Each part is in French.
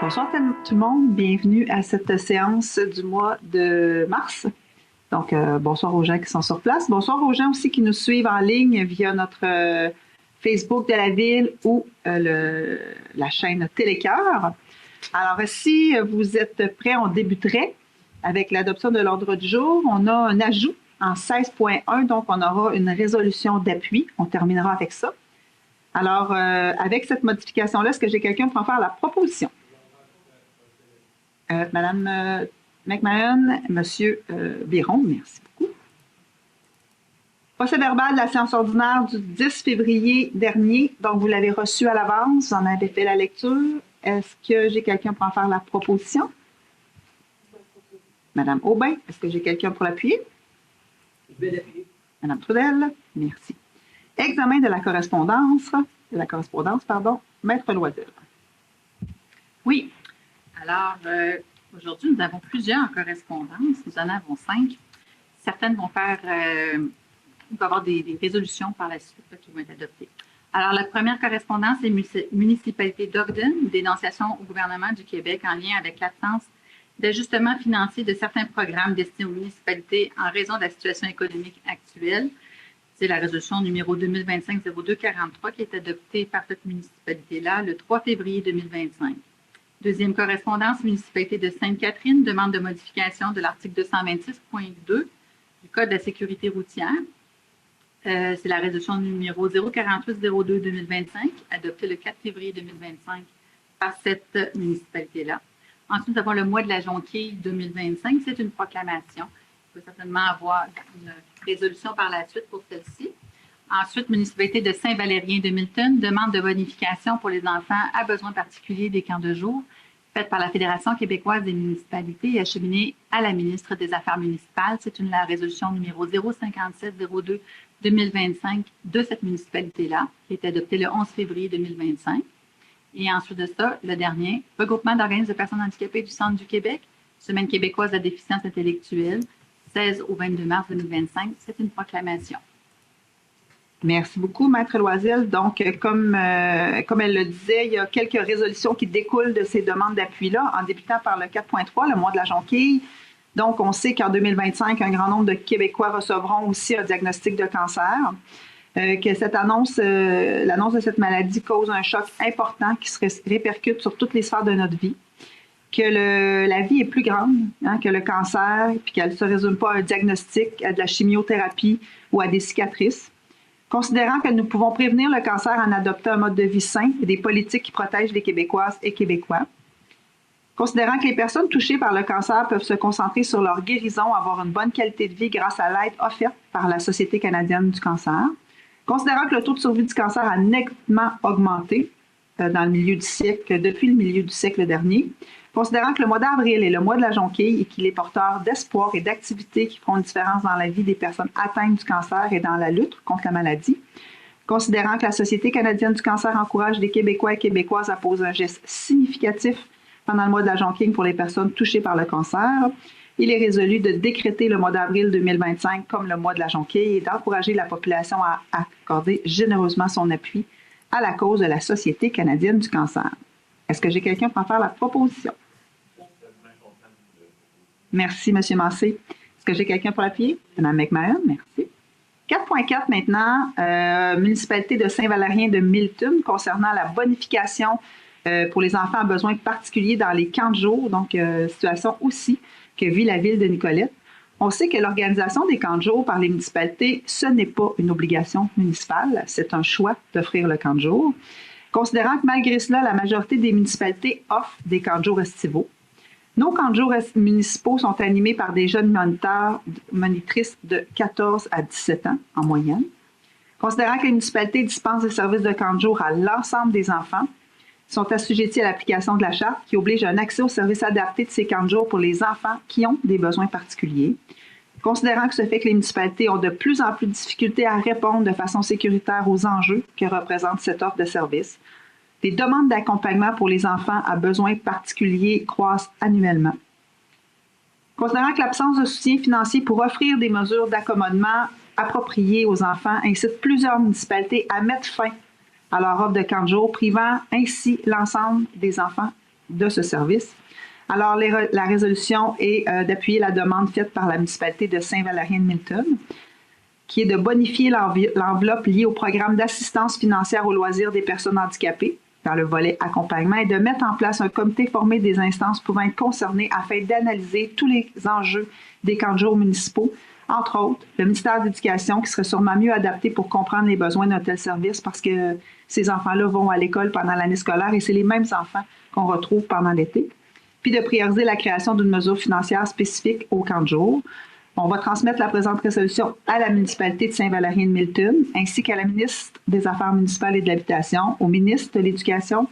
Bonsoir tout le monde, bienvenue à cette séance du mois de mars. Donc, bonsoir aux gens qui sont sur place. Bonsoir aux gens aussi qui nous suivent en ligne via notre Facebook de la ville ou la chaîne Télécœur. Alors, si vous êtes prêts, on débuterait avec l'adoption de l'ordre du jour. On a un ajout en 16.1, donc on aura une résolution d'appui. On terminera avec ça. Alors, avec cette modification-là, est-ce que j'ai quelqu'un pour en faire la proposition? Madame McMahon, Monsieur Biron, merci beaucoup. Procès verbal de la séance ordinaire du 10 février dernier, donc vous l'avez reçu à l'avance, vous en avez fait la lecture. Est-ce que j'ai quelqu'un pour en faire la proposition? Madame Aubin, est-ce que j'ai quelqu'un pour l'appuyer? Je vais l'appuyer. Madame Trudel, merci. Examen de la correspondance, Maître Loisel. Oui. Alors, aujourd'hui, nous avons plusieurs correspondances. Nous en avons 5. Certaines vont faire, il va y avoir des résolutions par la suite qui vont être adoptées. Alors, la première correspondance est municipalité d'Ogden, une dénonciation au gouvernement du Québec en lien avec l'absence d'ajustement financier de certains programmes destinés aux municipalités en raison de la situation économique actuelle. C'est la résolution numéro 2025-0243 qui est adoptée par cette municipalité-là le 3 février 2025. Deuxième correspondance, municipalité de Sainte-Catherine, demande de modification de l'article 226.2 du Code de la sécurité routière. C'est la résolution numéro 048-02-2025, adoptée le 4 février 2025 par cette municipalité-là. Ensuite, nous avons le mois de la Jonquille 2025. C'est une proclamation. Il peut certainement avoir une résolution par la suite pour celle-ci. Ensuite, municipalité de Saint-Valérien de Milton, demande de bonification pour les enfants à besoins particuliers des camps de jour, faite par la Fédération québécoise des municipalités et acheminée à la ministre des Affaires municipales. C'est la résolution numéro 057-02-2025 de cette municipalité-là, qui a été adoptée le 11 février 2025. Et ensuite de ça, le dernier, regroupement d'organismes de personnes handicapées du Centre du Québec, Semaine québécoise de la déficience intellectuelle, 16 au 22 mars 2025. C'est une proclamation. Merci beaucoup, Maître Loisel. Donc, comme elle le disait, il y a quelques résolutions qui découlent de ces demandes d'appui-là, en débutant par le 4.3, le mois de la Jonquille. Donc, on sait qu'en 2025, un grand nombre de Québécois recevront aussi un diagnostic de cancer, que cette l'annonce de cette maladie cause un choc important qui se répercute sur toutes les sphères de notre vie, que la vie est plus grande que le cancer, puis qu'elle ne se résume pas à un diagnostic, à de la chimiothérapie ou à des cicatrices. Considérant que nous pouvons prévenir le cancer en adoptant un mode de vie sain et des politiques qui protègent les Québécoises et Québécois. Considérant que les personnes touchées par le cancer peuvent se concentrer sur leur guérison, avoir une bonne qualité de vie grâce à l'aide offerte par la Société canadienne du cancer. Considérant que le taux de survie du cancer a nettement augmenté dans le milieu du siècle, depuis le milieu du siècle dernier. Considérant que le mois d'avril est le mois de la Jonquille et qu'il est porteur d'espoir et d'activités qui font une différence dans la vie des personnes atteintes du cancer et dans la lutte contre la maladie. Considérant que la Société canadienne du cancer encourage les Québécois et Québécoises à poser un geste significatif pendant le mois de la Jonquille pour les personnes touchées par le cancer, il est résolu de décréter le mois d'avril 2025 comme le mois de la Jonquille et d'encourager la population à accorder généreusement son appui à la cause de la Société canadienne du cancer. Est-ce que j'ai quelqu'un pour en faire la proposition? Merci, M. Massé. Est-ce que j'ai quelqu'un pour l'appuyer? Mme McMahon, merci. 4.4 maintenant, municipalité de Saint-Valérien de Milton concernant la bonification pour les enfants à besoins particuliers dans les camps de jour, donc situation aussi que vit la ville de Nicolette. On sait que l'organisation des camps de jour par les municipalités, ce n'est pas une obligation municipale, c'est un choix d'offrir le camp de jour. Considérant que malgré cela, la majorité des municipalités offrent des camps de jour estivaux. Nos camps de jour municipaux sont animés par des jeunes monitrices de 14 à 17 ans en moyenne. Considérant que les municipalités dispensent des services de camp de jour à l'ensemble des enfants, sont assujettis à l'application de la Charte qui oblige un accès aux services adaptés de ces camps de jour pour les enfants qui ont des besoins particuliers. Considérant que ce fait que les municipalités ont de plus en plus de difficultés à répondre de façon sécuritaire aux enjeux que représente cette offre de service, les demandes d'accompagnement pour les enfants à besoins particuliers croissent annuellement. Considérant que l'absence de soutien financier pour offrir des mesures d'accommodement appropriées aux enfants incite plusieurs municipalités à mettre fin à leur offre de camp de jour, privant ainsi l'ensemble des enfants de ce service. Alors, la résolution est d'appuyer la demande faite par la municipalité de Saint-Valérien-de-Milton, qui est de bonifier l'enveloppe liée au programme d'assistance financière aux loisirs des personnes handicapées dans le volet accompagnement et de mettre en place un comité formé des instances pouvant être concernées afin d'analyser tous les enjeux des camps de jour municipaux, entre autres le ministère de l'Éducation qui serait sûrement mieux adapté pour comprendre les besoins d'un tel service parce que ces enfants-là vont à l'école pendant l'année scolaire et c'est les mêmes enfants qu'on retrouve pendant l'été. Puis de prioriser la création d'une mesure financière spécifique au camp de jour. On va transmettre la présente résolution à la municipalité de Saint-Valérien-de-Milton, ainsi qu'à la ministre des Affaires municipales et de l'Habitation, au ministre de l'Éducation,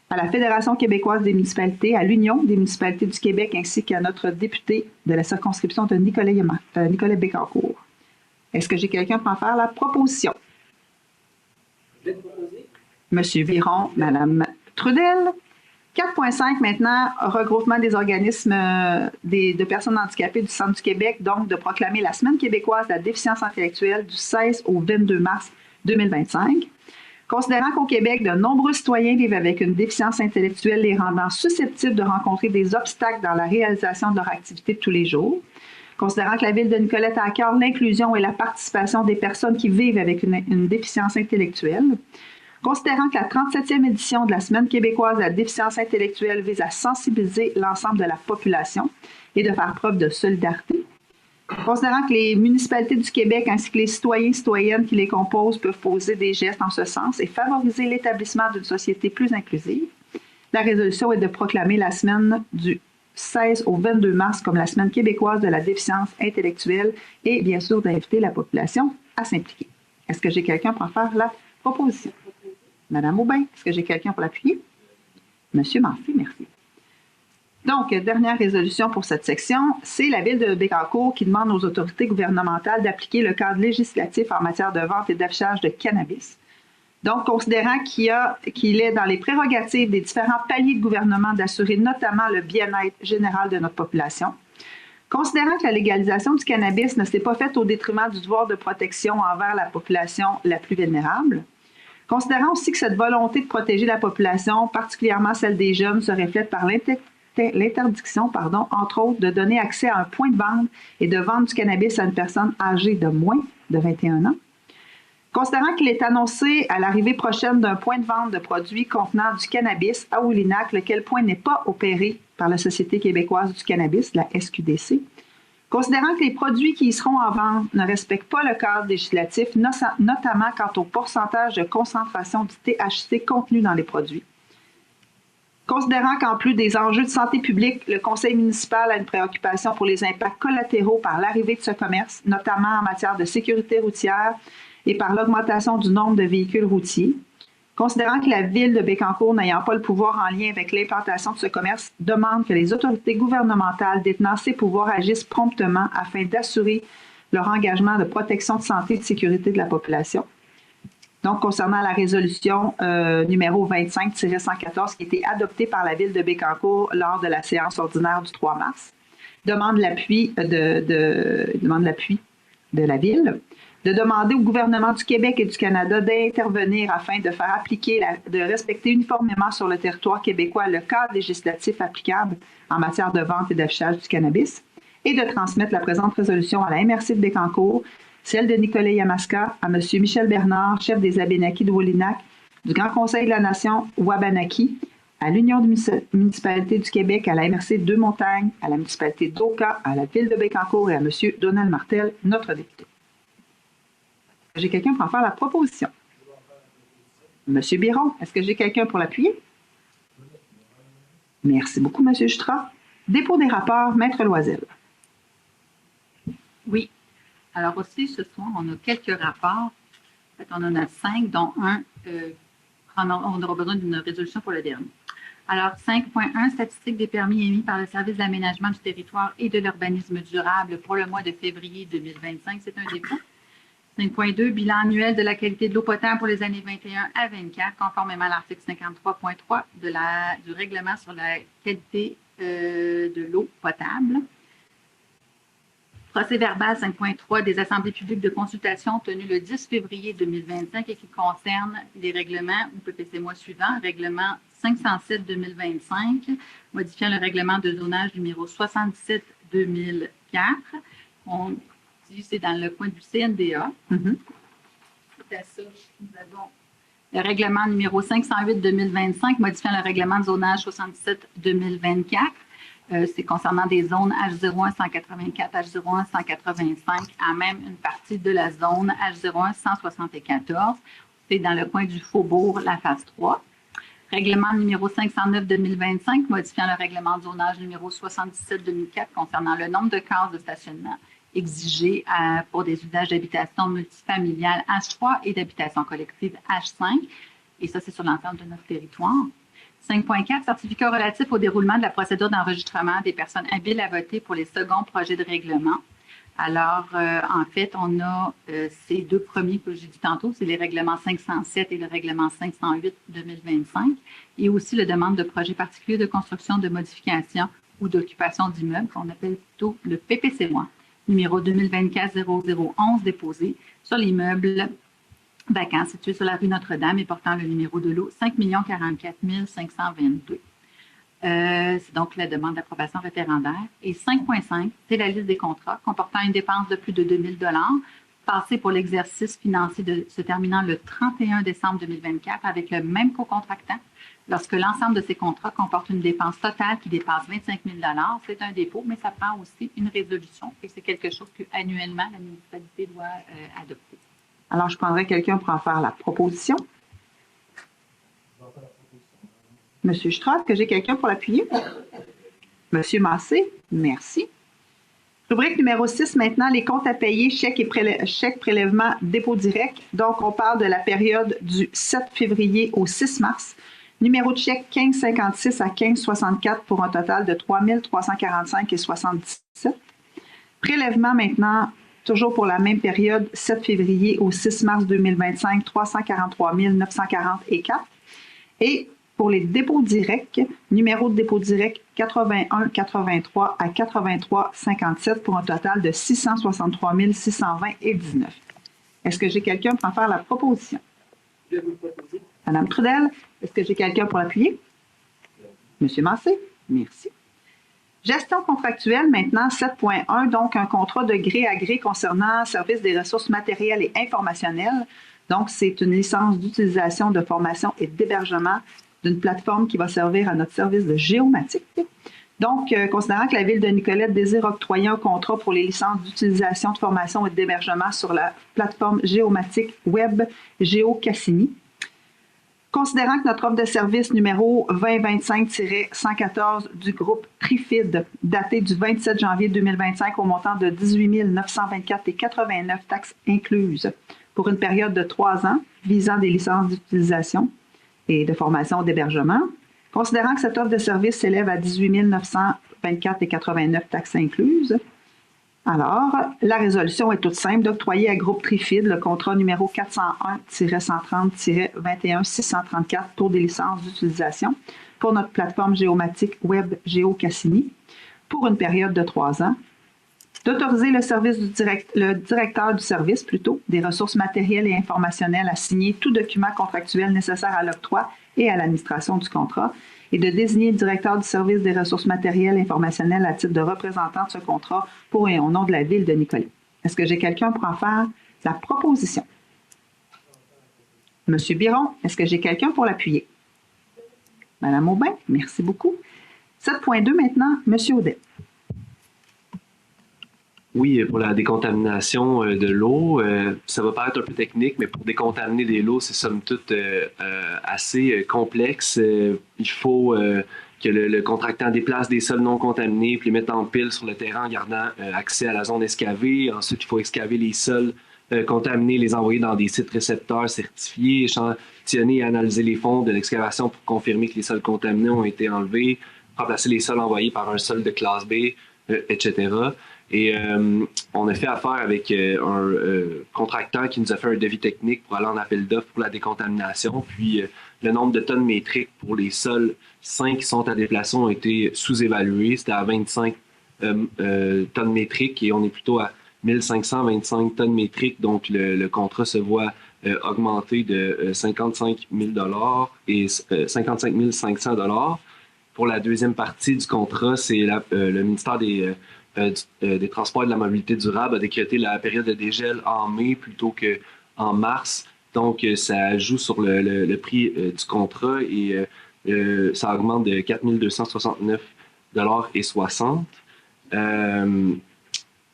à la Fédération québécoise des municipalités, à l'Union des municipalités du Québec, ainsi qu'à notre député de la circonscription de Nicolet Bécancour. Est-ce que j'ai quelqu'un pour en faire la proposition? Je vais te proposer. Monsieur Viron, Madame Trudel. 4.5 maintenant, regroupement des organismes de personnes handicapées du Centre du Québec, donc de proclamer la Semaine québécoise de la déficience intellectuelle du 16 au 22 mars 2025. Considérant qu'au Québec, de nombreux citoyens vivent avec une déficience intellectuelle les rendant susceptibles de rencontrer des obstacles dans la réalisation de leur activité de tous les jours. Considérant que la Ville de Nicolette a à cœur l'inclusion et la participation des personnes qui vivent avec une déficience intellectuelle. Considérant que la 37e édition de la Semaine québécoise de la déficience intellectuelle vise à sensibiliser l'ensemble de la population et de faire preuve de solidarité. Considérant que les municipalités du Québec ainsi que les citoyens et citoyennes qui les composent peuvent poser des gestes en ce sens et favoriser l'établissement d'une société plus inclusive, la résolution est de proclamer la semaine du 16 au 22 mars comme la Semaine québécoise de la déficience intellectuelle et bien sûr d'inviter la population à s'impliquer. Est-ce que j'ai quelqu'un pour en faire la proposition? Madame Aubin, est-ce que j'ai quelqu'un pour l'appuyer? Monsieur Massé, merci. Donc, dernière résolution pour cette section, c'est la Ville de Bécancour qui demande aux autorités gouvernementales d'appliquer le cadre législatif en matière de vente et d'affichage de cannabis. Donc, considérant qu'il est dans les prérogatives des différents paliers de gouvernement d'assurer notamment le bien-être général de notre population, considérant que la légalisation du cannabis ne s'est pas faite au détriment du devoir de protection envers la population la plus vulnérable, considérant aussi que cette volonté de protéger la population, particulièrement celle des jeunes, se reflète par l'interdiction, entre autres, de donner accès à un point de vente et de vendre du cannabis à une personne âgée de moins de 21 ans. Considérant qu'il est annoncé à l'arrivée prochaine d'un point de vente de produits contenant du cannabis à Oulinac, lequel point n'est pas opéré par la Société québécoise du cannabis, la SQDC. Considérant que les produits qui y seront en vente ne respectent pas le cadre législatif, notamment quant au pourcentage de concentration du THC contenu dans les produits. Considérant qu'en plus des enjeux de santé publique, le conseil municipal a une préoccupation pour les impacts collatéraux par l'arrivée de ce commerce, notamment en matière de sécurité routière et par l'augmentation du nombre de véhicules routiers. Considérant que la Ville de Bécancour, n'ayant pas le pouvoir en lien avec l'implantation de ce commerce, demande que les autorités gouvernementales détenant ces pouvoirs agissent promptement afin d'assurer leur engagement de protection de santé et de sécurité de la population. Donc, concernant la résolution numéro 25-114 qui a été adoptée par la Ville de Bécancour lors de la séance ordinaire du 3 mars, demande l'appui de la Ville, de demander au gouvernement du Québec et du Canada d'intervenir afin de faire appliquer, de respecter uniformément sur le territoire québécois le cadre législatif applicable en matière de vente et d'affichage du cannabis et de transmettre la présente résolution à la MRC de Bécancour, celle de Nicolet-Yamaska, à M. Michel Bernard, chef des Abénakis de Wolinak, du Grand Conseil de la Nation Wabanaki, à l'Union des municipalités du Québec, à la MRC Deux-Montagnes, à la municipalité d'Oka, à la Ville de Bécancour et à M. Donald Martel, notre député. J'ai quelqu'un pour en faire la proposition. Monsieur Biron, est-ce que j'ai quelqu'un pour l'appuyer? Merci beaucoup, Monsieur Jutra. Dépôt des rapports, Maître Loisel. Oui. Alors aussi, ce soir, on a quelques rapports. En fait, on en a 5, dont un, on aura besoin d'une résolution pour le dernier. Alors, 5.1, statistiques des permis émis par le Service de l'aménagement du territoire et de l'urbanisme durable pour le mois de février 2025. C'est un dépôt. 5.2, bilan annuel de la qualité de l'eau potable pour les années 21 à 24, conformément à l'article 53.3 du règlement sur la qualité de l'eau potable. Procès-verbal 5.3 des assemblées publiques de consultation tenues le 10 février 2025 et qui concernent les règlements ou PPC-moi suivants. Règlement 507-2025, modifiant le règlement de zonage numéro 77-2004. On dit c'est dans le coin du CNDA. C'est à ça, nous avons le règlement numéro 508-2025, modifiant le règlement de zonage 77-2024. C'est concernant des zones H01 184, H01 185, à même une partie de la zone H01 174. C'est dans le coin du Faubourg, la phase 3. Règlement numéro 509-2025, modifiant le règlement de zonage numéro 77-2004 concernant le nombre de cases de stationnement exigées pour des usages d'habitation multifamiliale H3 et d'habitation collective H5. Et ça, c'est sur l'ensemble de notre territoire. 5.4, certificat relatif au déroulement de la procédure d'enregistrement des personnes habiles à voter pour les seconds projets de règlement. Alors, en fait, on a ces deux premiers que j'ai dit tantôt, c'est les règlements 507 et le règlement 508-2025, et aussi la demande de projet particulier de construction, de modification ou d'occupation d'immeubles, qu'on appelle plutôt le PPC-moi, numéro 2024-0011, déposé sur l'immeuble vacant situé sur la rue Notre-Dame et portant le numéro de lot 5 044 522. C'est donc la demande d'approbation référendaire. Et 5.5, c'est la liste des contrats comportant une dépense de plus de 2 000 passée pour l'exercice financier se terminant le 31 décembre 2024 avec le même co-contractant. Lorsque l'ensemble de ces contrats comporte une dépense totale qui dépasse 25 000 c'est un dépôt, mais ça prend aussi une résolution et c'est quelque chose que annuellement la municipalité doit adopter. Alors, je prendrai quelqu'un pour en faire la proposition. Monsieur Strauss, est-ce que j'ai quelqu'un pour l'appuyer? Monsieur Massé, merci. Rubrique numéro 6, maintenant, les comptes à payer, chèques prélèvement, dépôt direct. Donc, on parle de la période du 7 février au 6 mars. Numéro de chèque 1556 à 1564 pour un total de 3 345,77. Prélèvement maintenant, toujours pour la même période, 7 février au 6 mars 2025, 343 940,04. Et pour les dépôts directs, numéro de dépôt direct 81,83 à 83,57 pour un total de 663 620,19. Est-ce que j'ai quelqu'un pour en faire la proposition? Je vais vous proposer. Madame Trudel, est-ce que j'ai quelqu'un pour l'appuyer? Monsieur Massé, merci. Gestion contractuelle, maintenant, 7.1, donc un contrat de gré à gré concernant service des ressources matérielles et informationnelles. Donc, c'est une licence d'utilisation, de formation et d'hébergement d'une plateforme qui va servir à notre service de géomatique. Donc, considérant que la Ville de Nicolette désire octroyer un contrat pour les licences d'utilisation, de formation et d'hébergement sur la plateforme géomatique web Géo-Cassini, considérant que notre offre de service numéro 2025-114 du groupe Trifid, datée du 27 janvier 2025 au montant de 18 924,89 taxes incluses pour une période de 3 ans visant des licences d'utilisation et de formation d'hébergement, considérant que cette offre de service s'élève à 18 924,89 taxes incluses, alors, la résolution est toute simple d'octroyer à Groupe Trifid le contrat numéro 401-130-21-634 pour des licences d'utilisation pour notre plateforme géomatique web Géo-Cassini pour une période de 3 ans, d'autoriser le directeur du service, des ressources matérielles et informationnelles à signer tout document contractuel nécessaire à l'octroi et à l'administration du contrat, et de désigner le directeur du service des ressources matérielles et informationnelles à titre de représentant de ce contrat pour et au nom de la Ville de Nicolet. Est-ce que j'ai quelqu'un pour en faire la proposition? Monsieur Biron, est-ce que j'ai quelqu'un pour l'appuyer? Madame Aubin, merci beaucoup. 7.2 maintenant, Monsieur Audet. Oui, pour la décontamination de l'eau, ça va paraître un peu technique, mais pour décontaminer des lots, c'est somme toute assez complexe. Il faut que le contractant déplace des sols non contaminés puis les mette en pile sur le terrain en gardant accès à la zone excavée. Ensuite, il faut excaver les sols contaminés, les envoyer dans des sites récepteurs certifiés, échantillonner et analyser les fonds de l'excavation pour confirmer que les sols contaminés ont été enlevés, remplacer les sols envoyés par un sol de classe B, etc. Et on a fait affaire avec un contractant qui nous a fait un devis technique pour aller en appel d'offres pour la décontamination. Puis le nombre de tonnes métriques pour les sols sains qui sont à déplacer ont été sous-évalués. C'était à 25 tonnes métriques et on est plutôt à 1525 tonnes métriques. Donc, le contrat se voit augmenter de 55 000 et 55 500 Pour la deuxième partie du contrat, c'est le ministère des Transports et de la Mobilité durable a décrété la période de dégel en mai plutôt qu'en mars. Donc, ça joue sur le prix du contrat et ça augmente de 4 269,60 $.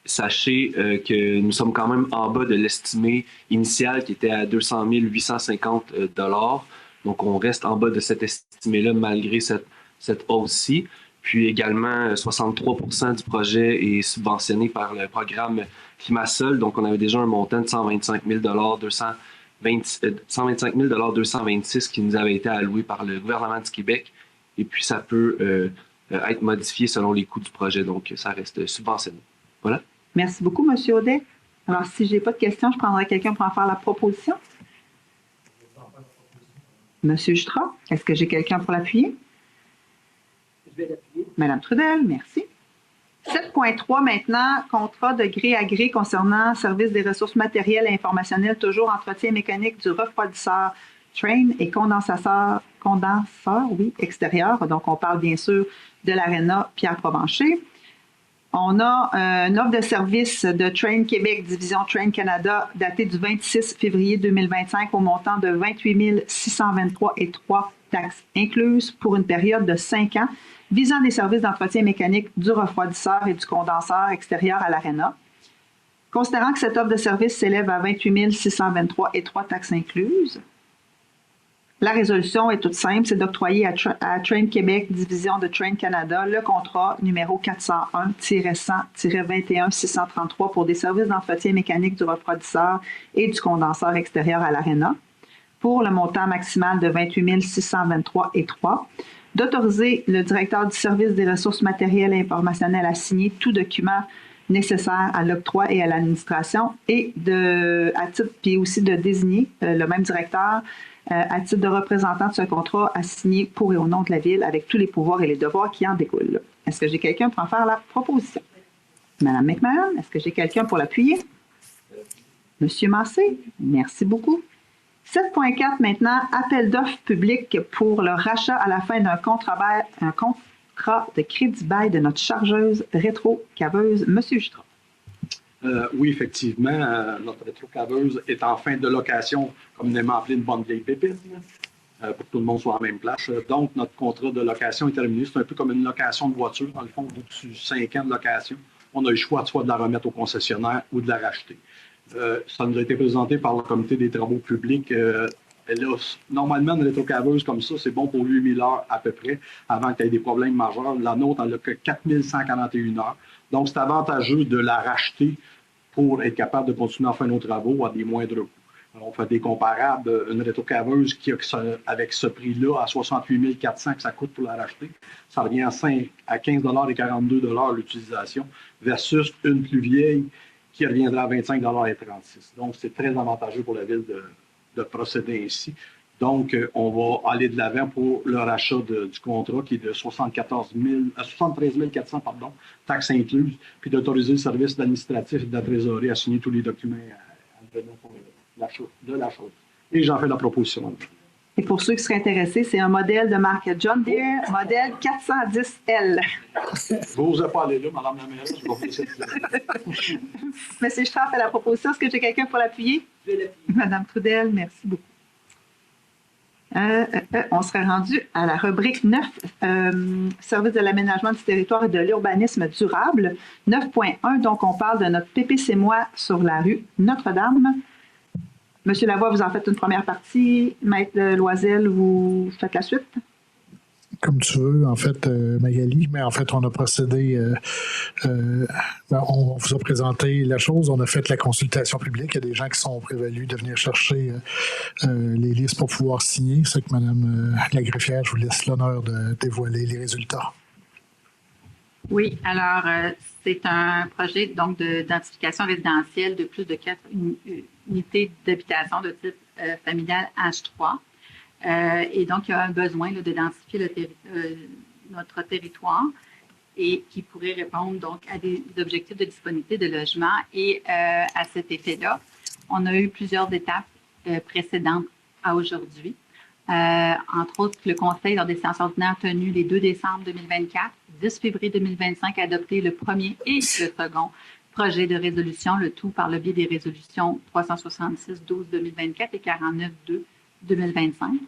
Sachez que nous sommes quand même en bas de l'estimé initial qui était à 200 850 $. Donc, on reste en bas de cet estimé-là malgré cette hausse-ci. Puis également, 63% du projet est subventionné par le programme Climat-Sol. Donc, on avait déjà un montant de 125 226 qui nous avait été alloué par le gouvernement du Québec. Et puis, ça peut être modifié selon les coûts du projet. Donc, ça reste subventionné. Voilà. Merci beaucoup, M. Audet. Alors, si je n'ai pas de questions, je prendrai quelqu'un pour en faire la proposition. M. Jutra, est-ce que j'ai quelqu'un pour l'appuyer? Je vais l'appuyer. Madame Trudel, merci. 7.3 maintenant, contrat de gré à gré concernant service des ressources matérielles et informationnelles, toujours entretien mécanique du refroidisseur train et condenseur, oui, extérieur. Donc, on parle bien sûr de l'Arena Pierre-Provencher. On a une offre de service de Train Québec, division Train Canada, datée du 26 février 2025 au montant de 28 623,03 taxes incluses pour une période de 5 ans, visant des services d'entretien mécanique du refroidisseur et du condenseur extérieur à l'Arena. Considérant que cette offre de service s'élève à 28 623,03 taxes incluses, la résolution est toute simple, c'est d'octroyer à Train Québec, division de Train Canada, le contrat numéro 401-100-21-633 pour des services d'entretien mécanique du refroidisseur et du condenseur extérieur à l'Arena, pour le montant maximal de 28 623,03, d'autoriser le directeur du service des ressources matérielles et informationnelles à signer tout document nécessaire à l'octroi et à l'administration et puis aussi de désigner le même directeur à titre de représentant de ce contrat à signer pour et au nom de la Ville avec tous les pouvoirs et les devoirs qui en découlent. Est-ce que j'ai quelqu'un pour en faire la proposition? Madame McMahon, est-ce que j'ai quelqu'un pour l'appuyer? Monsieur Massé, merci beaucoup. 7.4 maintenant, appel d'offres public pour le rachat à la fin d'un contrat de crédit-bail de notre chargeuse rétro-caveuse, Monsieur Jutra. Oui, effectivement, notre rétro-caveuse est en fin de location, communément appelée une bonne vieille pépite, pour que tout le monde soit en même place. Donc, notre contrat de location est terminé. C'est un peu comme une location de voiture. Dans le fond, au bout de 5 ans de location, on a eu le choix soit de la remettre au concessionnaire ou de la racheter. Ça nous a été présenté par le comité des travaux publics. Normalement, une rétrocaveuse comme ça, c'est bon pour 8000 heures à peu près, avant qu'il y ait des problèmes majeurs. La nôtre, elle n'a que 4141 heures. Donc, c'est avantageux de la racheter pour être capable de continuer à faire nos travaux à des moindres coûts. Alors, on fait des comparables. Une rétrocaveuse qui a, avec ce prix-là, à 68 400 que ça coûte pour la racheter, ça revient à 15 et 42 $ l'utilisation, versus une plus vieille qui reviendra à 25 et 36 $. Donc, c'est très avantageux pour la Ville de procéder ainsi. Donc, on va aller de l'avant pour le rachat du contrat qui est de 73 400, taxes incluses, puis d'autoriser le service administratif et de la trésorerie à signer tous les documents de la chose. Et j'en fais la proposition. Et pour ceux qui seraient intéressés, c'est un modèle de marque John Deere, modèle 410L. Je n'osais pas aller là, Mme la mairesse, je vais vous laisser. Monsieur Strauss fait la proposition. Est-ce que j'ai quelqu'un pour l'appuyer? Je vais l'appuyer. Madame Trudel, merci beaucoup. On serait rendu à la rubrique 9, Service de l'aménagement du territoire et de l'urbanisme durable. 9.1, donc on parle de notre PPC-moi sur la rue Notre-Dame. Monsieur Lavoie, vous en faites une première partie. Maître Loisel, vous faites la suite? Comme tu veux, en fait, Magali, mais en fait, on a procédé, on vous a présenté la chose, on a fait la consultation publique, il y a des gens qui sont prévenus de venir chercher les listes pour pouvoir signer. C'est que Mme la greffière, je vous laisse l'honneur de dévoiler les résultats. Oui, alors, c'est un projet donc d'identification résidentielle de plus de 4 unités d'habitation de type familial H3. Et donc, il y a un besoin d'identifier notre territoire. et qui pourrait répondre donc à des objectifs de disponibilité de logement. Et à cet effet-là, on a eu plusieurs étapes précédentes à aujourd'hui. Entre autres, le Conseil, lors des séances ordinaires tenues les 2 décembre 2024, 10 février 2025, a adopté le premier et le second projet de résolution, le tout par le biais des résolutions 366-12-2024 et 49-2-2025.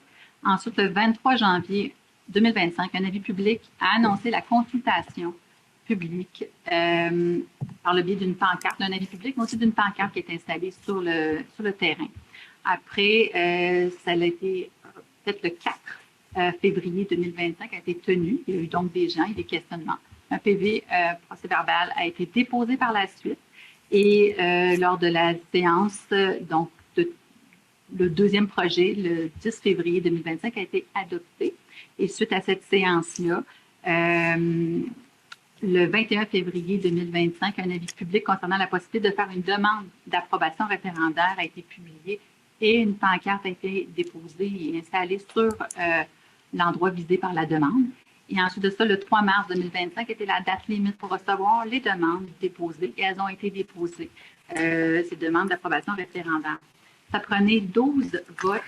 Ensuite, le 23 janvier 2025, un avis public a annoncé la consultation publique par le biais d'une pancarte, d'un avis public, mais aussi d'une pancarte qui est installée sur le terrain. Après, ça a été peut-être le 4 février 2025 a été tenu. Il y a eu donc des gens et des questionnements. Un PV procès-verbal a été déposé par la suite et lors de la séance, donc le deuxième projet, le 10 février 2025, a été adopté. Et suite à cette séance-là, le 21 février 2025, un avis public concernant la possibilité de faire une demande d'approbation référendaire a été publié et une pancarte a été déposée et installée sur l'endroit visé par la demande. Et ensuite de ça, le 3 mars 2025 était la date limite pour recevoir les demandes déposées et elles ont été déposées, ces demandes d'approbation référendaire. Ça prenait 12 votes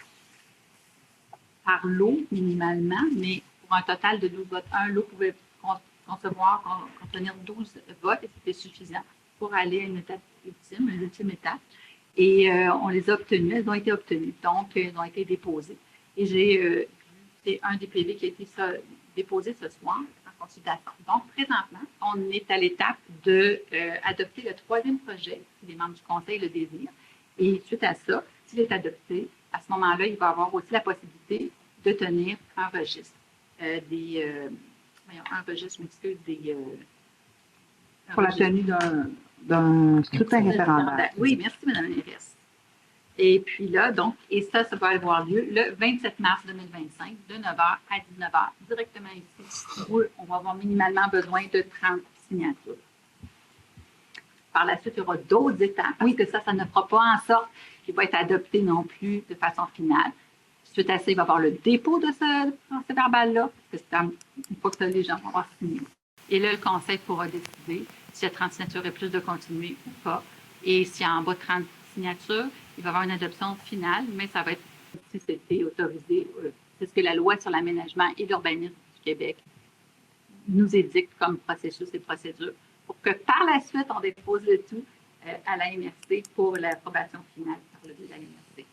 par lot minimalement, mais pour un total de 12 votes, un lot pouvait contenir 12 votes et c'était suffisant pour aller à une étape ultime, une ultime étape. Et on les a obtenues, elles ont été obtenues, donc elles ont été déposées. Et c'est un des PV qui a été déposé ce soir en consultation. Donc, présentement, on est à l'étape d'adopter le troisième projet, si les membres du Conseil le désirent. Et suite à ça, s'il est adopté, à ce moment-là, il va avoir aussi la possibilité de tenir un registre pour la tenue d'un scrutin référendaire. Oui, merci, Mme Néris. Et puis là, donc, et ça va avoir lieu le 27 mars 2025, de 9h à 19h, directement ici, où on va avoir minimalement besoin de 30 signatures. Par la suite, il y aura d'autres étapes, parce que ça ne fera pas en sorte qu'il va être adopté non plus de façon finale. Suite à ça, il va y avoir le dépôt de ce procès-verbal-là, parce que une fois que les gens vont avoir signé. Et là, le Conseil pourra décider s'il y a 30 signatures et plus de continuer ou pas. Et s'il y a en bas de 30 signatures, il va y avoir une adoption finale, mais ça va être, si c'était autorisé, c'est ce que la loi sur l'aménagement et l'urbanisme du Québec nous édicte comme processus et procédure, pour que par la suite, on dépose le tout à la MRC pour l'approbation finale par le biais de la MRC.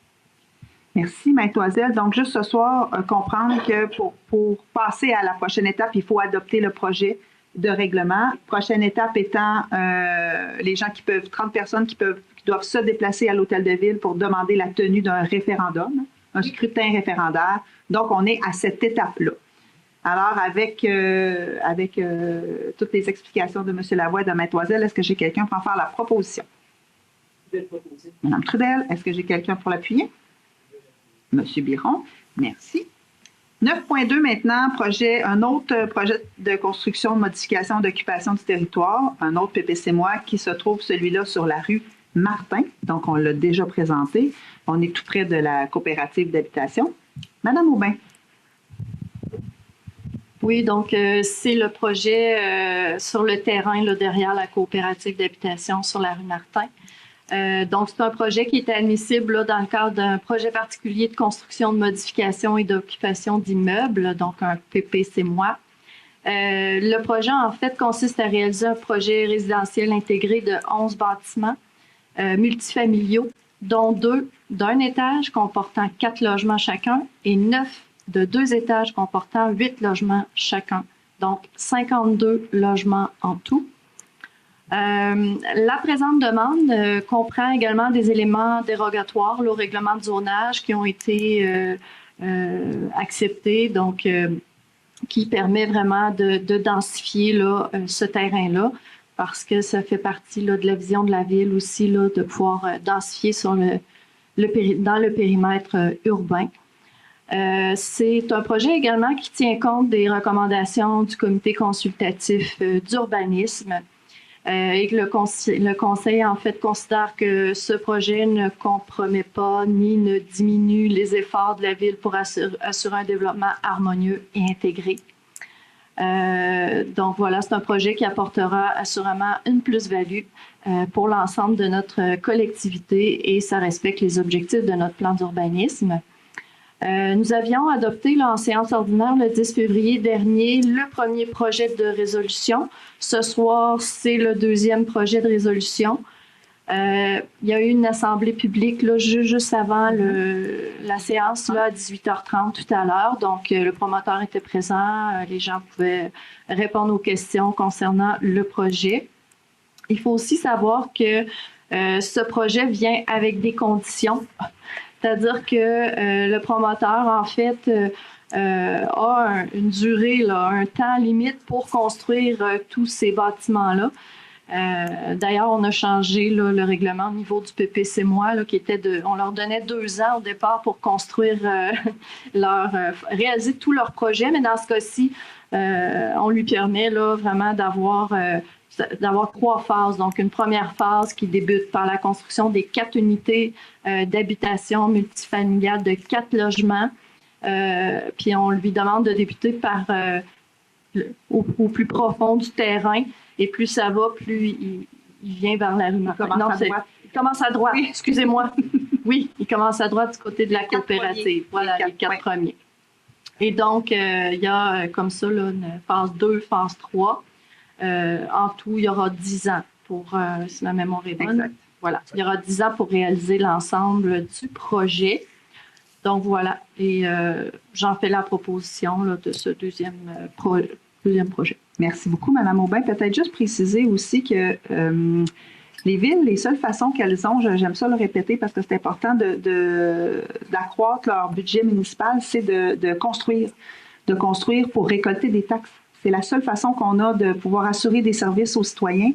Merci, Maître Loisel. Donc, juste ce soir, comprendre que pour passer à la prochaine étape, il faut adopter le projet de règlement. Prochaine étape étant les gens 30 personnes qui doivent se déplacer à l'hôtel de ville pour demander la tenue d'un référendum, un scrutin référendaire. Donc, on est à cette étape-là. Alors, avec toutes les explications de M. Lavoie et de Maître Loisel, est-ce que j'ai quelqu'un pour en faire la proposition? Mme Trudel, est-ce que j'ai quelqu'un pour l'appuyer? M. Biron, merci. 9.2 maintenant, un autre projet de construction, de modification, d'occupation du territoire, un autre PPC-moi qui se trouve celui-là sur la rue Martin. Donc, on l'a déjà présenté. On est tout près de la coopérative d'habitation. Madame Aubin. Oui, donc c'est le projet sur le terrain là, derrière la coopérative d'habitation sur la rue Martin. Donc, c'est un projet qui est admissible là, dans le cadre d'un projet particulier de construction, de modification et d'occupation d'immeubles, donc un PPC-moi. Le projet, en fait, consiste à réaliser un projet résidentiel intégré de 11 bâtiments multifamiliaux, dont 2 d'un étage comportant 4 logements chacun et 9 de 2 étages comportant 8 logements chacun, donc 52 logements en tout. La présente demande comprend également des éléments dérogatoires là, au règlement de zonage qui ont été acceptés, donc qui permet vraiment de densifier là, ce terrain-là, parce que ça fait partie là, de la vision de la ville aussi là, de pouvoir densifier sur dans le périmètre urbain. C'est un projet également qui tient compte des recommandations du comité consultatif d'urbanisme et que le conseil en fait considère que ce projet ne compromet pas ni ne diminue les efforts de la ville pour assurer un développement harmonieux et intégré. Donc voilà, c'est un projet qui apportera assurément une plus-value pour l'ensemble de notre collectivité et ça respecte les objectifs de notre plan d'urbanisme. Nous avions adopté là, en séance ordinaire le 10 février dernier le premier projet de résolution. Ce soir, c'est le deuxième projet de résolution. Il y a eu une assemblée publique là, juste avant la séance là, à 18h30 tout à l'heure. Donc, le promoteur était présent. Les gens pouvaient répondre aux questions concernant le projet. Il faut aussi savoir que ce projet vient avec des conditions. C'est-à-dire que le promoteur, en fait, a une durée, là, un temps limite pour construire tous ces bâtiments-là. D'ailleurs, on a changé là, le règlement au niveau du PPC-moi, là, qui était on leur donnait 2 ans au départ pour construire réaliser tous leurs projets, mais dans ce cas-ci, on lui permet là, vraiment d'avoir 3 phases. Donc, une première phase qui débute par la construction des 4 unités d'habitation multifamiliale de 4 logements. Puis, on lui demande de débuter par au plus profond du terrain. Et plus ça va, plus il vient vers la rue. Il commence à droite, oui. Excusez-moi. Oui, il commence à droite du côté de la coopérative. Voilà, les 4 premiers. Et donc, il y a comme ça là, une phase 2, phase 3. En tout, il y aura 10 ans pour, si ma mémoire est bonne. Exact. Voilà, il y aura 10 ans pour réaliser l'ensemble du projet. Donc, voilà. Et j'en fais la proposition là, de ce deuxième projet. Merci beaucoup, Mme Aubin. Peut-être juste préciser aussi que les villes, les seules façons qu'elles ont, j'aime ça le répéter parce que c'est important d'accroître leur budget municipal, c'est de construire pour récolter des taxes. C'est la seule façon qu'on a de pouvoir assurer des services aux citoyens.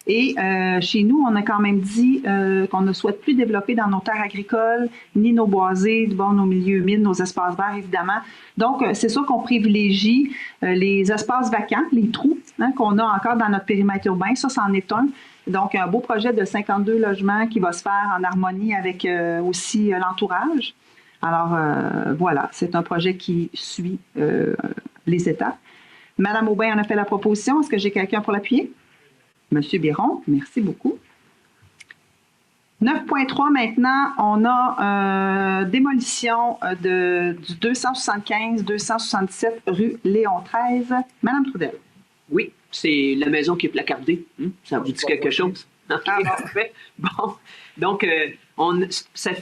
Et chez nous, on a quand même dit qu'on ne souhaite plus développer dans nos terres agricoles, ni nos boisés, nos milieux humides, nos espaces verts, évidemment. Donc, c'est sûr qu'on privilégie les espaces vacants, les trous qu'on a encore dans notre périmètre urbain. Ça, c'en est un. Donc, un beau projet de 52 logements qui va se faire en harmonie avec aussi l'entourage. Alors, voilà, c'est un projet qui suit les étapes. Madame Aubin en a fait la proposition. Est-ce que j'ai quelqu'un pour l'appuyer? Monsieur Biron, merci beaucoup. 9.3 maintenant, on a démolition du 275-277 rue Léon XIII. Madame Trudel. Oui, c'est la maison qui est placardée. Ça vous dit quelque chose? Parfait. Bon, donc, ça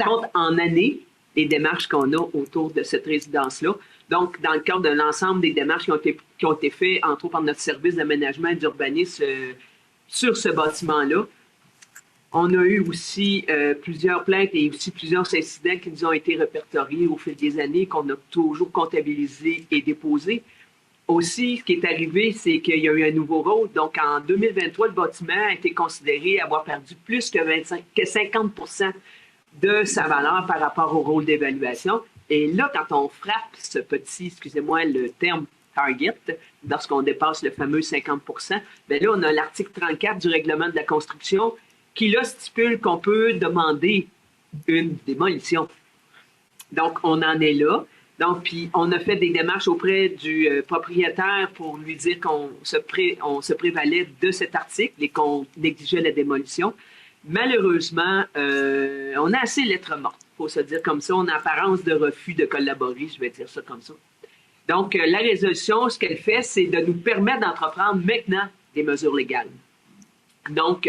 compte en années les démarches qu'on a autour de cette résidence-là. Donc, dans le cadre de l'ensemble des démarches qui ont été faites, entre autres par notre service d'aménagement et d'urbanisme sur ce bâtiment-là, on a eu aussi plusieurs plaintes et aussi plusieurs incidents qui nous ont été répertoriés au fil des années, qu'on a toujours comptabilisés et déposés. Aussi, ce qui est arrivé, c'est qu'il y a eu un nouveau rôle. Donc, en 2023, le bâtiment a été considéré avoir perdu plus que 50% de sa valeur par rapport au rôle d'évaluation. Et là, quand on frappe ce petit, excusez-moi le terme target, lorsqu'on dépasse le fameux 50%, bien là, on a l'article 34 du règlement de la construction qui, là, stipule qu'on peut demander une démolition. Donc, on en est là. Donc, puis, on a fait des démarches auprès du propriétaire pour lui dire qu'on se prévalait de cet article et qu'on négligeait la démolition. Malheureusement, on a assez lettres mortes. Il faut se dire comme ça, on a apparence de refus de collaborer, je vais dire ça comme ça. Donc, la résolution, ce qu'elle fait, c'est de nous permettre d'entreprendre maintenant des mesures légales. Donc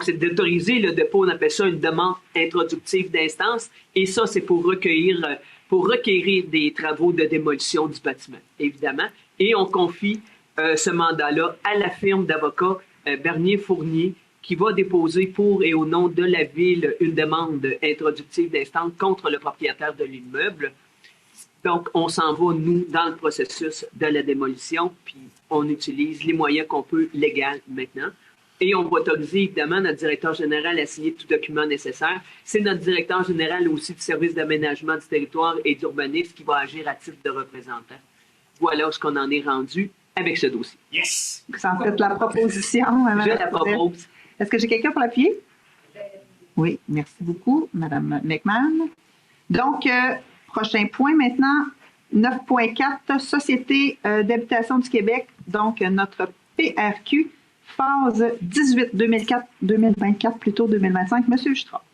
c'est d'autoriser le dépôt, on appelle ça une demande introductive d'instance, et ça, c'est pour requérir des travaux de démolition du bâtiment, évidemment. Et on confie ce mandat-là à la firme d'avocats Bernier-Fournier, qui va déposer pour et au nom de la Ville une demande introductive d'instance contre le propriétaire de l'immeuble. Donc, on s'en va, nous, dans le processus de la démolition, puis on utilise les moyens qu'on peut légaux maintenant. Et on va autoriser, évidemment, notre directeur général à signer tout document nécessaire. C'est notre directeur général aussi du service d'aménagement du territoire et d'urbanisme qui va agir à titre de représentant. Voilà ce qu'on en est rendu avec ce dossier. Yes! Vous en faites la proposition. Je la propose. Est-ce que j'ai quelqu'un pour l'appuyer? Oui, merci beaucoup, Mme McMahon. Donc, prochain point maintenant, 9.4, Société d'habitation du Québec, donc notre PRQ, phase 18, 2024, plutôt 2025. Monsieur Jutra.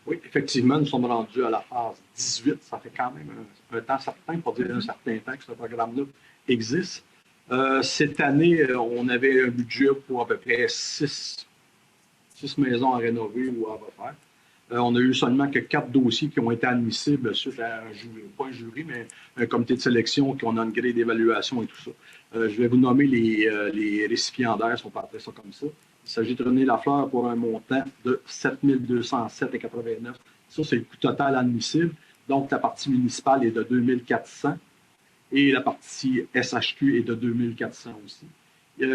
Oui, effectivement, nous sommes rendus à la phase 18. Ça fait quand même un temps certain, pour dire un certain temps que ce programme-là existe. Cette année, on avait un budget pour à peu près 6 maisons à rénover ou à refaire. On a eu seulement que 4 dossiers qui ont été admissibles suite à un jury, pas un jury, mais un comité de sélection qui ont une grille d'évaluation et tout ça. Je vais vous nommer les récipiendaires, si on peut appeler ça comme ça. Il s'agit de René Lafleur pour un montant de 7 207,89 $. Ça, c'est le coût total admissible. Donc, la partie municipale est de 2 400 et la partie SHQ est de 2 400 aussi.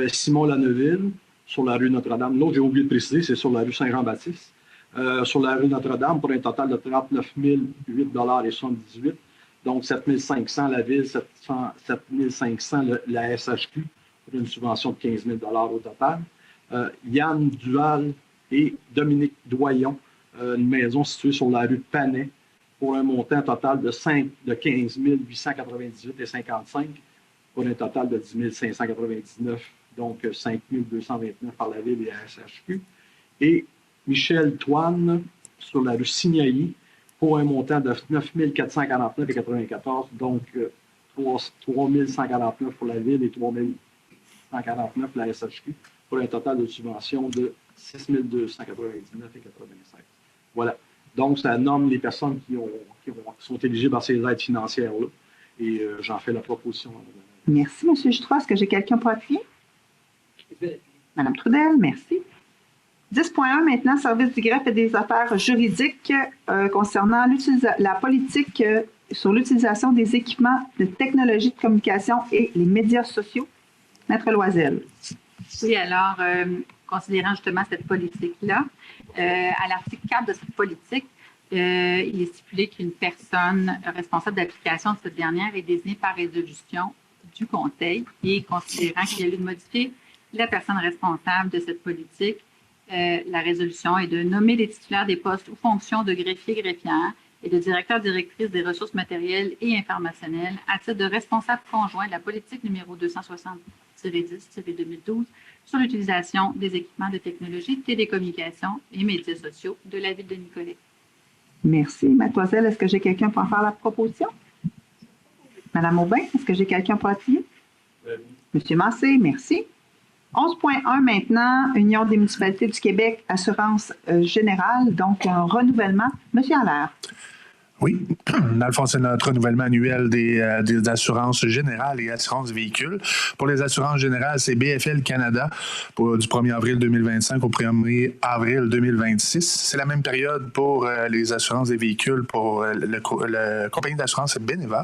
Simon Lanneville, sur la rue Notre-Dame. L'autre, j'ai oublié de préciser, c'est sur la rue Saint-Jean-Baptiste. Sur la rue Notre-Dame pour un total de 39 008,78 $. Donc, 7 500 la ville, 7 500 la SHQ pour une subvention de 15 000 $ au total. Yann Duval et Dominique Doyon, une maison située sur la rue Panay pour un montant total de 15 898,55 $ pour un total de 10 599, donc 5 229 par la ville et la SHQ. Et Michel Toine sur la rue Signailly pour un montant de 9 449,94 $, donc 3 149 pour la ville et 3 149 pour la SHQ, pour un total de subvention de 6 299,85 $. Voilà. Donc, ça nomme les personnes qui sont éligibles à ces aides financières-là. Et j'en fais la proposition. Merci, M. Jutra. Est-ce que j'ai quelqu'un pour appuyer? Mme Trudel, merci. 10.1 maintenant, service du greffe et des affaires juridiques concernant la politique sur l'utilisation des équipements de technologie de communication et les médias sociaux. Maître Loisel. Oui, alors, considérant justement cette politique-là, à l'article 4 de cette politique, il est stipulé qu'une personne responsable d'application de cette dernière est désignée par résolution du Conseil et considérant qu'il y a lieu de modifier la personne responsable de cette politique, la résolution est de nommer les titulaires des postes ou fonctions de greffier, greffière et de directeur, directrice des ressources matérielles et informationnelles à titre de responsable conjoint de la politique numéro 260-10-2012 sur l'utilisation des équipements de technologie, de télécommunications et médias sociaux de la ville de Nicolet. Merci. Mademoiselle, est-ce que j'ai quelqu'un pour en faire la proposition? Madame Aubin, est-ce que j'ai quelqu'un pour appuyer? Monsieur Massé, merci. 11.1 maintenant, Union des municipalités du Québec, assurance générale, donc un renouvellement. Monsieur Allaire. Oui, dans le fond, c'est notre renouvellement annuel des assurances générales et assurances véhicules. Pour les assurances générales, c'est BFL Canada du 1er avril 2025 au 1er avril 2026. C'est la même période pour les assurances des véhicules pour la compagnie d'assurance Beneva.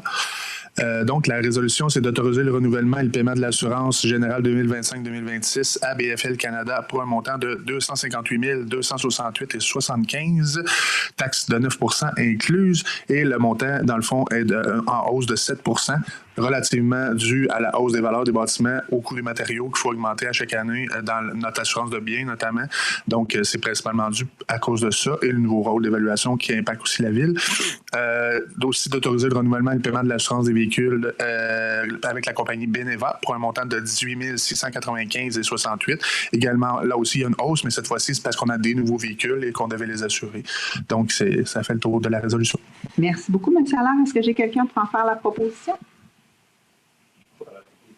Donc, la résolution, c'est d'autoriser le renouvellement et le paiement de l'assurance générale 2025-2026 à BFL Canada pour un montant de 258 268,75 $, taxes de 9 % incluses, et le montant, dans le fond, est en hausse de 7 % relativement dû à la hausse des valeurs des bâtiments, au coût des matériaux qu'il faut augmenter à chaque année dans notre assurance de biens notamment. Donc, c'est principalement dû à cause de ça et le nouveau rôle d'évaluation qui impacte aussi la ville. Aussi d'autoriser le renouvellement et le paiement de l'assurance des véhicules avec la compagnie Beneva pour un montant de 18 695,68 $. Également, là aussi, il y a une hausse, mais cette fois-ci, c'est parce qu'on a des nouveaux véhicules et qu'on devait les assurer. Donc, ça fait le tour de la résolution. Merci beaucoup, M. Allaire. Est-ce que j'ai quelqu'un pour en faire la proposition?